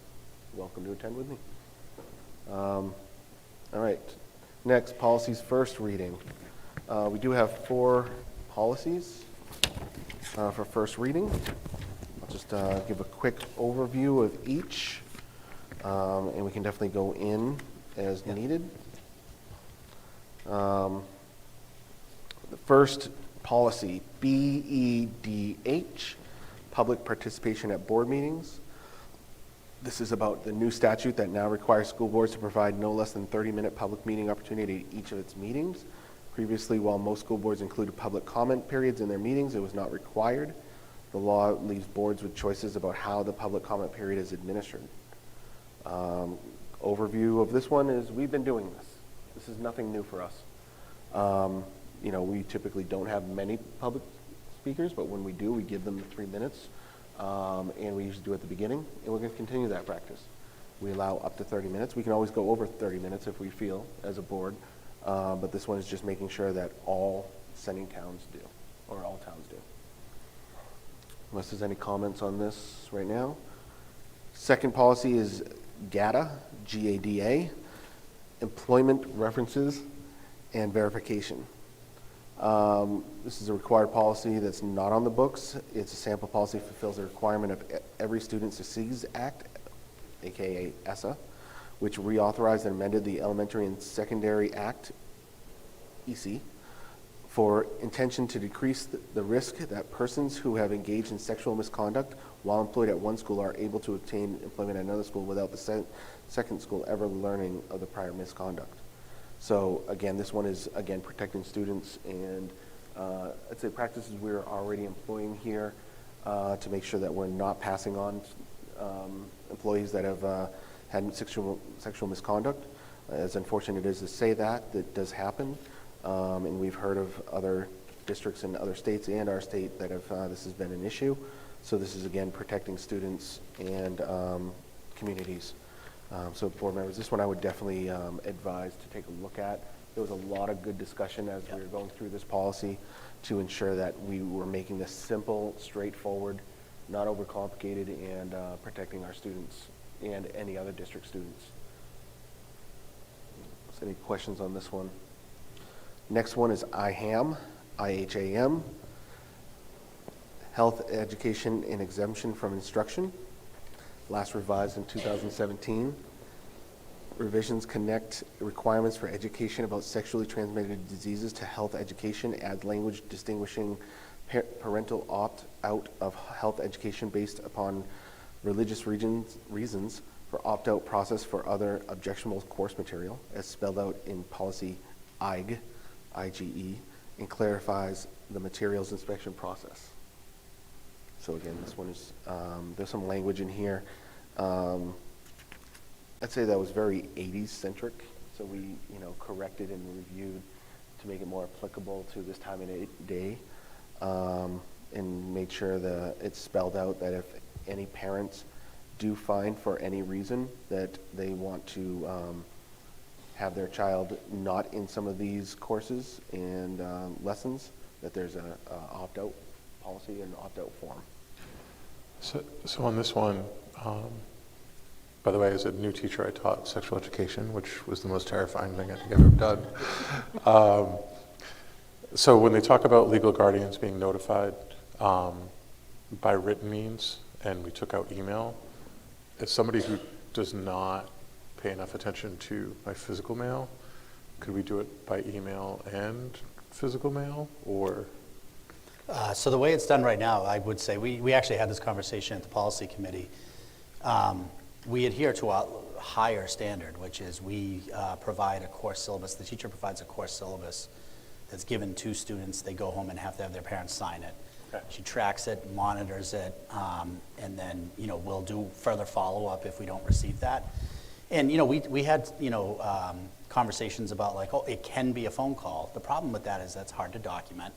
welcome to attend with me. All right, next, policies first reading. We do have 4 policies for first reading. I'll just give a quick overview of each, and we can definitely go in as needed. The first policy, BEDH, public participation at board meetings. This is about the new statute that now requires school boards to provide no less than 30-minute public meeting opportunity at each of its meetings. Previously, while most school boards included public comment periods in their meetings, it was not required. The law leaves boards with choices about how the public comment period is administered. Overview of this one is we've been doing this. This is nothing new for us. You know, we typically don't have many public speakers, but when we do, we give them the 3 minutes, and we usually do it at the beginning, and we're going to continue that practice. We allow up to 30 minutes. We can always go over 30 minutes if we feel as a board, but this one is just making sure that all sending towns do, or all towns do. Unless there's any comments on this right now. Second policy is GADA, G-A-D-A, employment references and verification. This is a required policy that's not on the books. It's a sample policy, fulfills the requirement of every Student Succeeds Act, aka ESSA, which reauthorized and amended the Elementary and Secondary Act, EC, for intention to decrease the risk that persons who have engaged in sexual misconduct while employed at one school are able to obtain employment at another school without the second school ever learning of the prior misconduct. So again, this one is, again, protecting students, and I'd say practices we're already employing here to make sure that we're not passing on employees that have had sexual misconduct. As unfortunate it is to say that, that does happen. And we've heard of other districts in other states and our state that have this has been an issue. So this is, again, protecting students and communities. So board members, this one I would definitely advise to take a look at. There was a lot of good discussion as we were going through this policy to ensure that we were making this simple, straightforward, not overcomplicated, and protecting our students and any other district students. So any questions on this one? Next one is IHAM, I-H-A-M, Health, Education, and Exemption from Instruction. Last revised in 2017. Revisions connect requirements for education about sexually transmitted diseases to health education, add language distinguishing parental opt-out of health education based upon religious reasons for opt-out process for other objectionable course material, as spelled out in policy IGE, I-G-E, and clarifies the materials inspection process. So again, this one is, there's some language in here. I'd say that was very 80s centric, so we, corrected and reviewed to make it more applicable to this time of day, and made sure that it's spelled out that if any parents do find for any reason that they want to have their child not in some of these courses and lessons, that there's a opt-out policy and opt-out form. So on this one, by the way, as a new teacher, I taught sexual education, which was the most terrifying thing I think I've ever done. So when they talk about legal guardians being notified by written means, and we took out email, as somebody who does not pay enough attention to my physical mail, could we do it by email and physical mail, or? So the way it's done right now, I would say, we actually had this conversation at the policy committee. We adhere to a higher standard, which is we provide a course syllabus. The teacher provides a course syllabus that's given to students. They go home and have to have their parents sign it. Okay. She tracks it, monitors it, and then, we'll do further follow-up if we don't receive that. And, we had, conversations about like, oh, it can be a phone call. The problem with that is that's hard to document.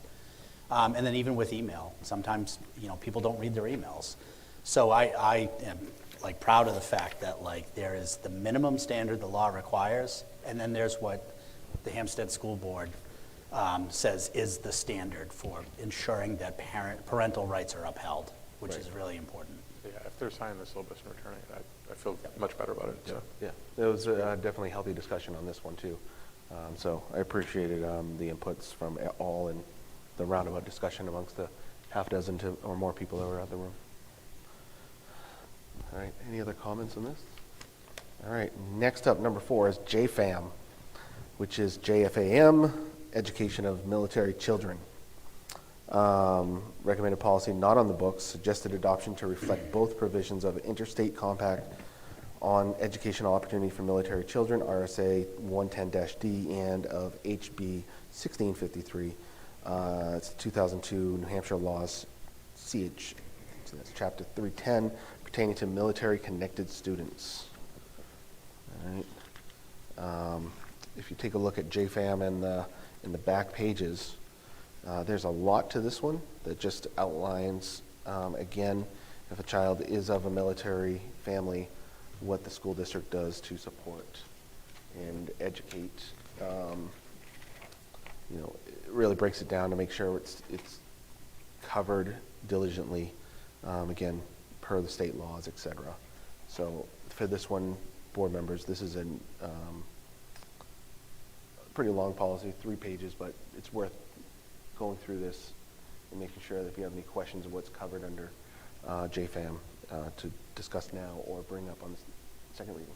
And then even with email, sometimes, people don't read their emails. So I am like proud of the fact that like there is the minimum standard the law requires, and then there's what the Hampstead School Board says is the standard for ensuring that parental rights are upheld, which is really important. Yeah, if they're signing the syllabus and returning it, I feel much better about it. So. Yeah, it was definitely a healthy discussion on this one too. So I appreciated the inputs from all and the roundabout discussion amongst the half dozen or more people that were out in the room. All right, any other comments on this? All right, next up, number 4 is JFAM, which is JFAM, Education of Military Children. Recommended policy not on the books, suggested adoption to reflect both provisions of Interstate Compact on Educational Opportunity for Military Children, RSA 110-D, and of HB 1653. It's 2002 New Hampshire laws, CH, so that's chapter 310, pertaining to military connected students. All right. If you take a look at JFAM in the back pages, there's a lot to this one that just outlines, again, if a child is of a military family, what the school district does to support and educate. It really breaks it down to make sure it's covered diligently, again, per the state laws, et cetera. So for this one, board members, this is a pretty long policy, 3 pages, but it's worth going through this and making sure that if you have any questions of what's covered under JFAM to discuss now or bring up on the second reading.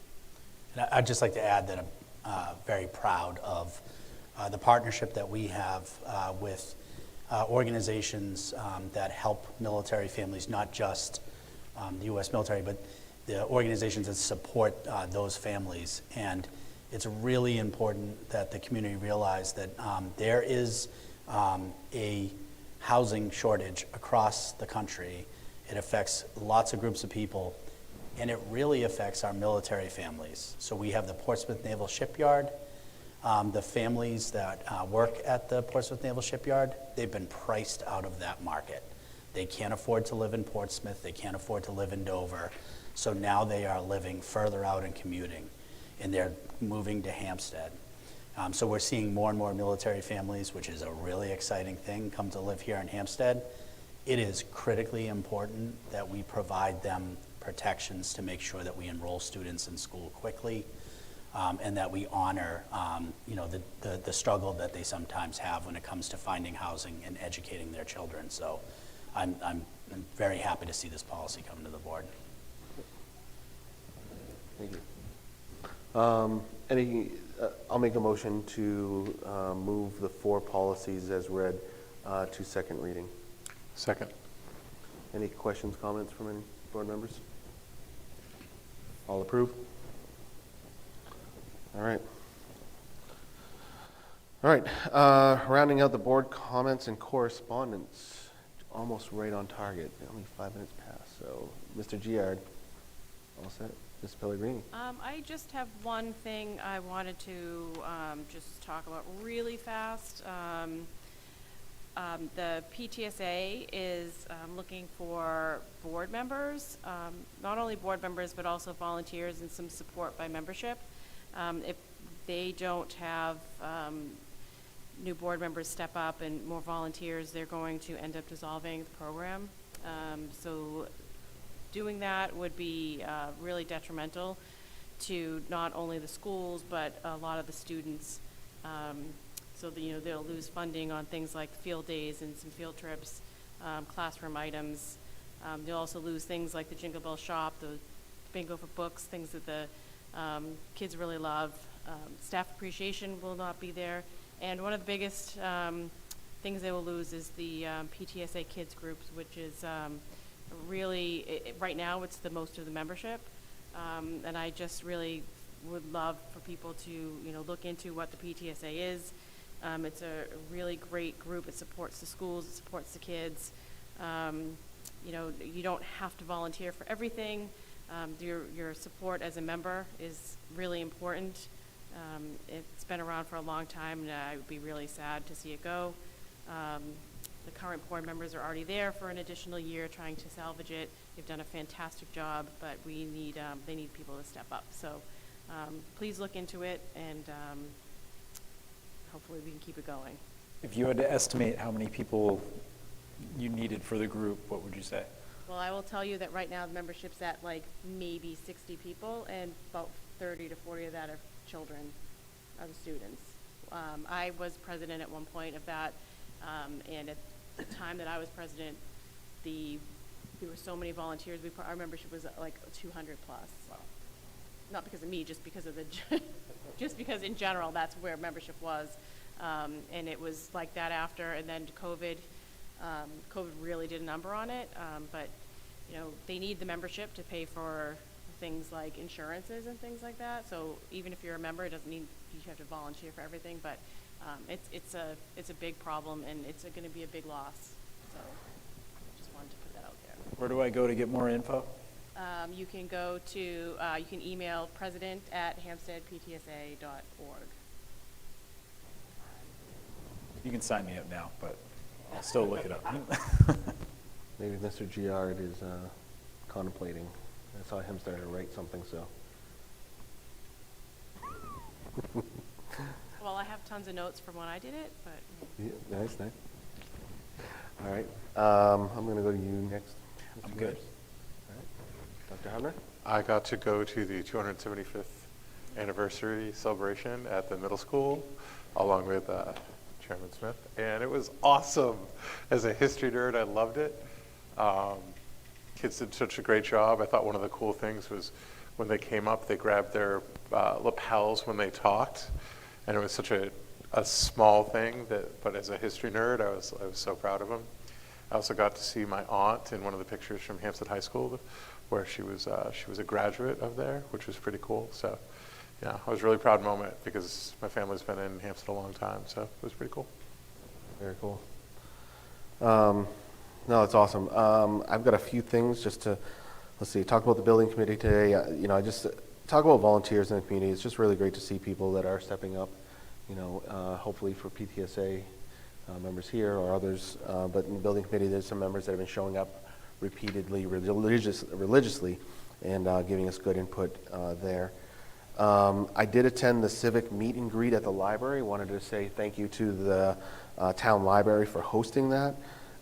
And I'd just like to add that I'm very proud of the partnership that we have with organizations that help military families, not just the U.S. military, but the organizations that support those families. And it's really important that the community realize that there is a housing shortage across the country. It affects lots of groups of people, and it really affects our military families. So we have the Portsmouth Naval Shipyard. The families that work at the Portsmouth Naval Shipyard, they've been priced out of that market. They can't afford to live in Portsmouth. They can't afford to live in Dover. So now they are living further out and commuting, and they're moving to Hampstead. So we're seeing more and more military families, which is a really exciting thing, come to live here in Hampstead. It is critically important that we provide them protections to make sure that we enroll students in school quickly, and that we honor the struggle that they sometimes have when it comes to finding housing and educating their children. So I'm very happy to see this policy come to the board. Thank you. I'll make a motion to move the 4 policies as read to second reading. Second. Any questions, comments from any board members? All approve? All right. All right, rounding out the board comments and correspondence, almost right on target. Only 5 minutes past, so Mr. Giard. All set. Ms. Pellegrini? I just have one thing I wanted to just talk about really fast. The PTSA is looking for board members, not only board members, but also volunteers and some support by membership. If they don't have new board members step up and more volunteers, they're going to end up dissolving the program. So doing that would be really detrimental to not only the schools, but a lot of the students. So that, they'll lose funding on things like field days and some field trips, classroom items. They'll also lose things like the Jingle Bell Shop, the bingo for books, things that the kids really love. Staff appreciation will not be there. And one of the biggest things they will lose is the PTSA kids groups, which is really, right now it's the most of the membership. And I just really would love for people to, look into what the PTSA is. It's a really great group. It supports the schools, it supports the kids. You don't have to volunteer for everything. Your support as a member is really important. It's been around for a long time, and I would be really sad to see it go. The current board members are already there for an additional year trying to salvage it. They've done a fantastic job, but they need people to step up. So please look into it, and hopefully we can keep it going. If you had to estimate how many people you needed for the group, what would you say? Well, I will tell you that right now the membership's at like maybe 60 people, and about 30 to 40 of that are children, are the students. I was president at one point of that, and at the time that I was president, there were so many volunteers. Our membership was like 200 plus. Wow. Not because of me, just because of just because in general that's where membership was, and it was like that after, and then COVID really did a number on it. But they need the membership to pay for things like insurances and things like that. So even if you're a member, it doesn't mean you have to volunteer for everything. But it's a big problem, and it's going to be a big loss. So just wanted to put that out there. Where do I go to get more info? You can go to, you can email president@hampsteadptsa.org. You can sign me up now, but I'll still look it up. Maybe Mr. Giard is contemplating. I saw him starting to write something, so. Well, I have tons of notes from when I did it, but. Yeah, nice. All right, I'm going to go to you next. I'm good. All right. Dr. Hubner? I got to go to the 275th anniversary celebration at the middle school, along with Chairman Smith, and it was awesome. As a history nerd, I loved it. Kids did such a great job. I thought one of the cool things was when they came up, they grabbed their lapels when they talked, and it was such a small thing, but as a history nerd, I was so proud of them. I also got to see my aunt in one of the pictures from Hampstead High School, where she was a graduate of there, which was pretty cool. So, yeah, it was a really proud moment because my family's been in Hampstead a long time, so it was pretty cool. Very cool. No, it's awesome. I've got a few things just to, talk about the building committee today. I just talk about volunteers in the community. It's just really great to see people that are stepping up, hopefully for PTSA members here or others. But in the building committee, there's some members that have been showing up repeatedly, religiously, and giving us good input there. I did attend the civic meet and greet at the library. Wanted to say thank you to the town library for hosting that.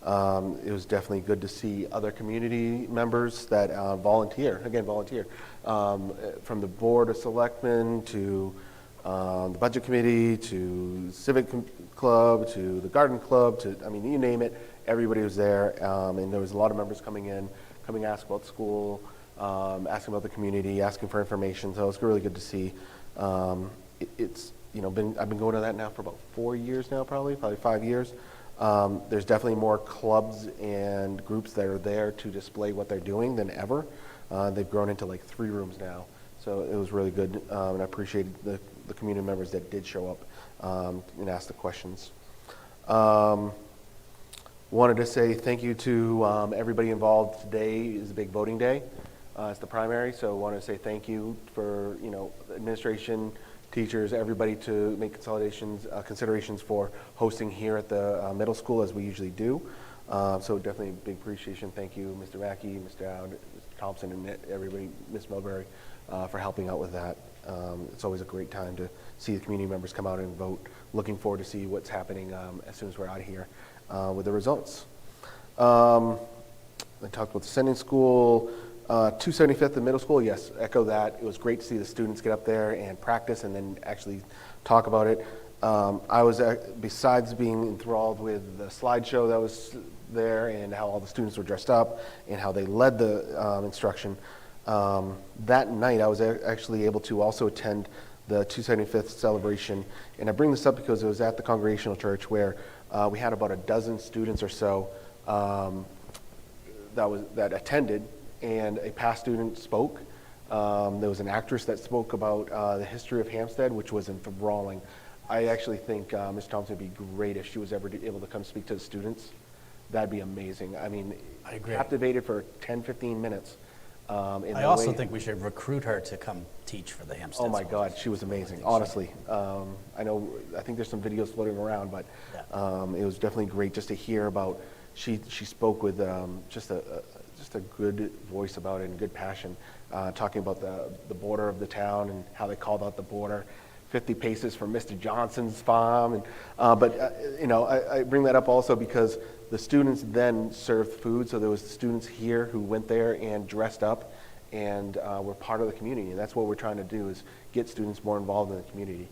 It was definitely good to see other community members that volunteer, from the Board of Selectmen to the Budget Committee to Civic Club to the Garden Club to, you name it, everybody was there. And there was a lot of members coming to ask about school, asking about the community, asking for information. So it's really good to see. I've been going to that now for about 4 years now, probably 5 years. There's definitely more clubs and groups that are there to display what they're doing than ever. They've grown into like 3 rooms now. So it was really good, and I appreciated the community members that did show up and ask the questions. Wanted to say thank you to everybody involved. Today is a big voting day. as the primary. So I want to say thank you for, administration, teachers, everybody to make considerations for hosting here at the middle school as we usually do. So definitely a big appreciation. Thank you, Mr. Mackey, Mr. Dowd, Mr. Thompson, and everybody, Ms. Mulberry, for helping out with that. It's always a great time to see the community members come out and vote. Looking forward to see what's happening as soon as we're out of here with the results. I talked about the sending school, 275th the middle school. Yes, echo that. It was great to see the students get up there and practice and then actually talk about it. I was, besides being enthralled with the slideshow that was there and how all the students were dressed up and how they led the instruction, that night I was actually able to also attend the 275th celebration. And I bring this up because it was at the Congregational Church where we had about a dozen students or so that attended, and a past student spoke. There was an actress that spoke about the history of Hampstead, which was enthralling. I actually think Ms. Thompson would be great if she was ever able to come speak to the students. That'd be amazing. I mean, I agree. Captivated for 10, 15 minutes. I also think we should recruit her to come teach for the Hampstead. Oh my God, she was amazing, honestly. I think there's some videos floating around, but it was definitely great just to hear about, she spoke with just a good voice about it and good passion, talking about the border of the town and how they called out the border, 50 paces from Mr. Johnson's farm. I bring that up also because the students then served food, so there was students here who went there and dressed up and were part of the community, and that's what we're trying to do is get students more involved in the community.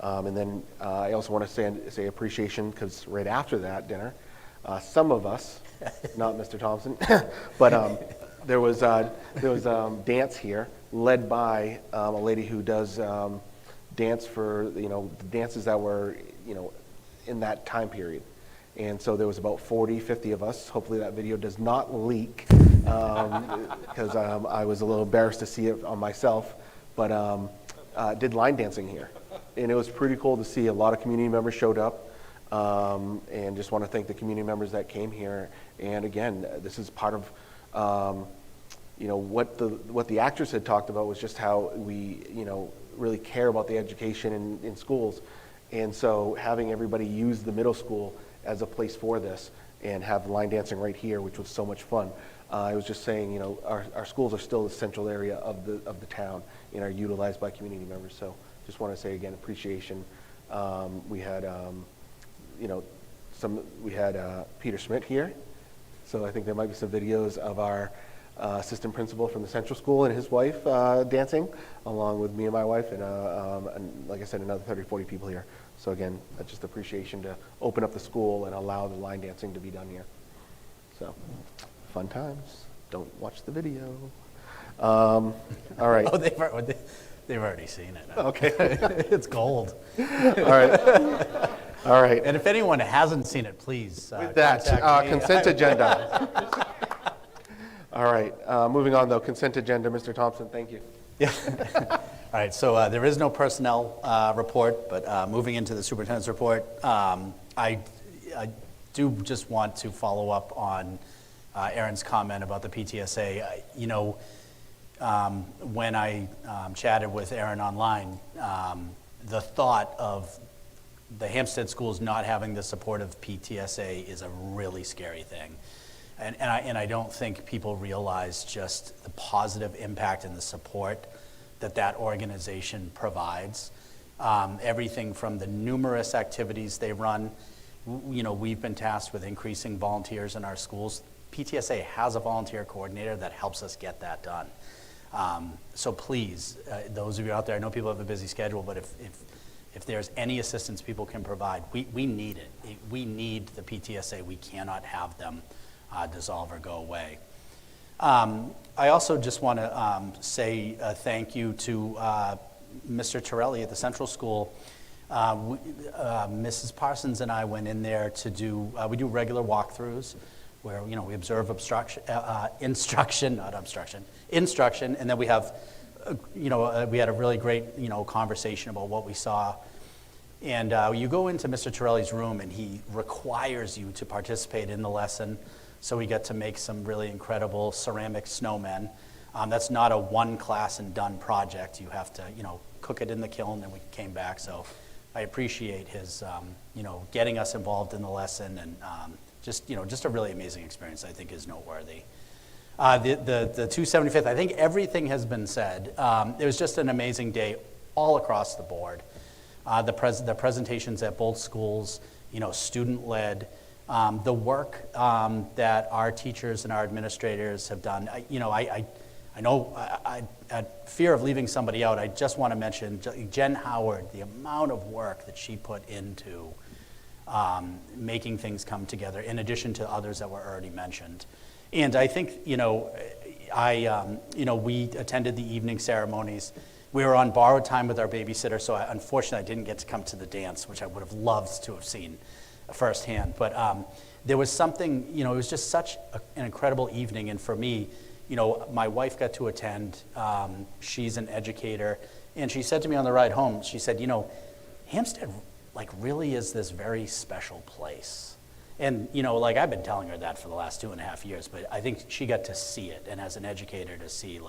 And then I also want to say appreciation because right after that dinner, some of us, not Mr. Thompson, but there was dance here led by a lady who does dance for the dances that were in that time period. And so there was about 40, 50 of us. Hopefully that video does not leak because I was a little embarrassed to see it on myself, but did line dancing here. And it was pretty cool to see a lot of community members showed up, and just want to thank the community members that came here. And again, this is part of what the actress had talked about was just how we really care about the education in schools. And so having everybody use the middle school as a place for this and have line dancing right here, which was so much fun. I was just saying, our schools are still the central area of the town and are utilized by community members. So just want to say again, appreciation. We had, Peter Schmidt here. So I think there might be some videos of our assistant principal from the central school and his wife dancing along with me and my wife and like I said, another 30, 40 people here. So again, just appreciation to open up the school and allow the line dancing to be done here. So, fun times. Don't watch the video. All right. Oh, they've already seen it. Okay. It's gold. All right. All right. And if anyone hasn't seen it, please With that, contact me. consent agenda. All right. Moving on, though, consent agenda. Mr. Thompson, thank you. Yeah. All right, so there is no personnel report, but moving into the superintendent's report, I do just want to follow up on Erin's comment about the PTSA. When I chatted with Erin online, the thought of the Hampstead schools not having the support of PTSA is a really scary thing. And I don't think people realize just the positive impact and the support that organization provides. Everything from the numerous activities they run. We've been tasked with increasing volunteers in our schools. PTSA has a volunteer coordinator that helps us get that done. So please, those of you out there, I know people have a busy schedule, but if there's any assistance people can provide, we need it. We need the PTSA. We cannot have them dissolve or go away. I also just want to say thank you to Mr. Torelli at the Central School. Mrs. Parsons and I went in there to do, we do regular walkthroughs where, we observe instruction, and then we have, we had a really great, conversation about what we saw. And you go into Mr. Torelli's room and he requires you to participate in the lesson. So we get to make some really incredible ceramic snowmen. That's not a one class and done project. You have to, cook it in the kiln, and we came back. So I appreciate his, getting us involved in the lesson, and just a really amazing experience, I think, is noteworthy. The 275th, I think everything has been said. It was just an amazing day all across the board. The presentations at both schools, student-led, the work that our teachers and our administrators have done. I know, at fear of leaving somebody out, I just want to mention Jen Howard, the amount of work that she put into making things come together, in addition to others that were already mentioned. And I think, we attended the evening ceremonies. We were on borrowed time with our babysitter, so unfortunately I didn't get to come to the dance, which I would have loved to have seen firsthand. But there was something, it was just such an incredible evening. And for me, my wife got to attend. She's an educator. And she said to me on the ride home, she said, Hampstead really is this very special place. And, I've been telling her that for the last 2.5 years, but I think she got to see it. And as an educator, to see,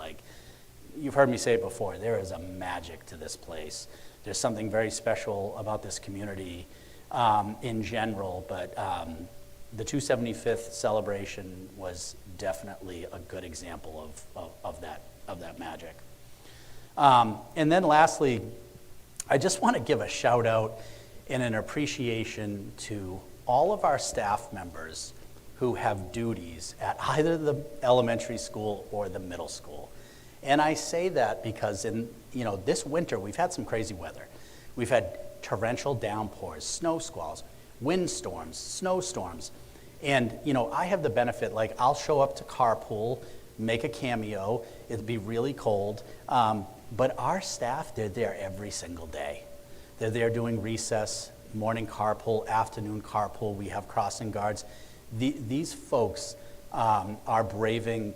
you've heard me say it before, there is a magic to this place. There's something very special about this community in general, but the 275th celebration was definitely a good example of that magic. And then lastly, I just want to give a shout out and an appreciation to all of our staff members who have duties at either the elementary school or the middle school. And I say that because in this winter we've had some crazy weather. We've had torrential downpours, snow squalls, windstorms, snowstorms. And I have the benefit, I'll show up to carpool, make a cameo, it'll be really cold, but our staff, they're there every single day. They're there doing recess, morning carpool, afternoon carpool. We have crossing guards. These folks are braving,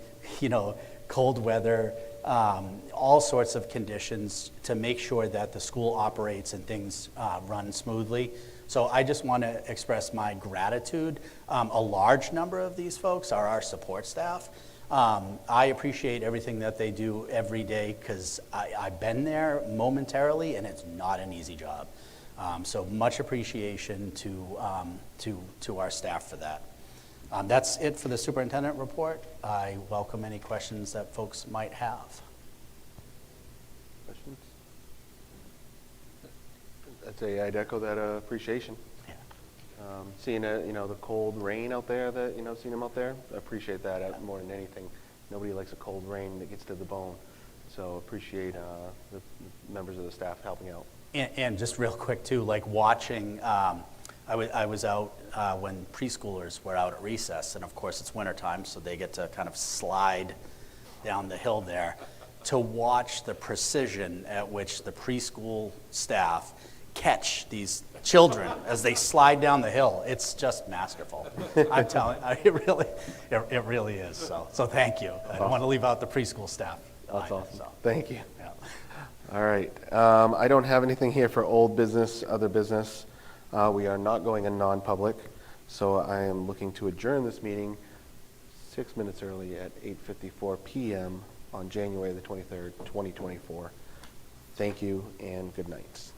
cold weather, all sorts of conditions to make sure that the school operates and things run smoothly. So I just want to express my gratitude. A large number of these folks are our support staff. I appreciate everything that they do every day because I've been there momentarily, and it's not an easy job. So much appreciation to our staff for that. That's it for the superintendent report. I welcome any questions that folks might have. Questions? I'd echo that appreciation. Yeah. Seeing the cold rain out there, seeing them out there, I appreciate that more than anything. Nobody likes a cold rain that gets to the bone. So appreciate the members of the staff helping out. And just real quick too, watching, I was out when preschoolers were out at recess, and of course it's wintertime, so they get to kind of slide down the hill there. To watch the precision at which the preschool staff catch these children as they slide down the hill, it's just masterful. I'm telling you, it really is. So thank you. I don't want to leave out the preschool staff. That's awesome. So. Thank you. Yeah. All right. I don't have anything here for old business, other business. We are not going in non-public, so I am looking to adjourn this meeting 6 minutes early at 8:54 p.m. on January the 23rd, 2024. Thank you and good night.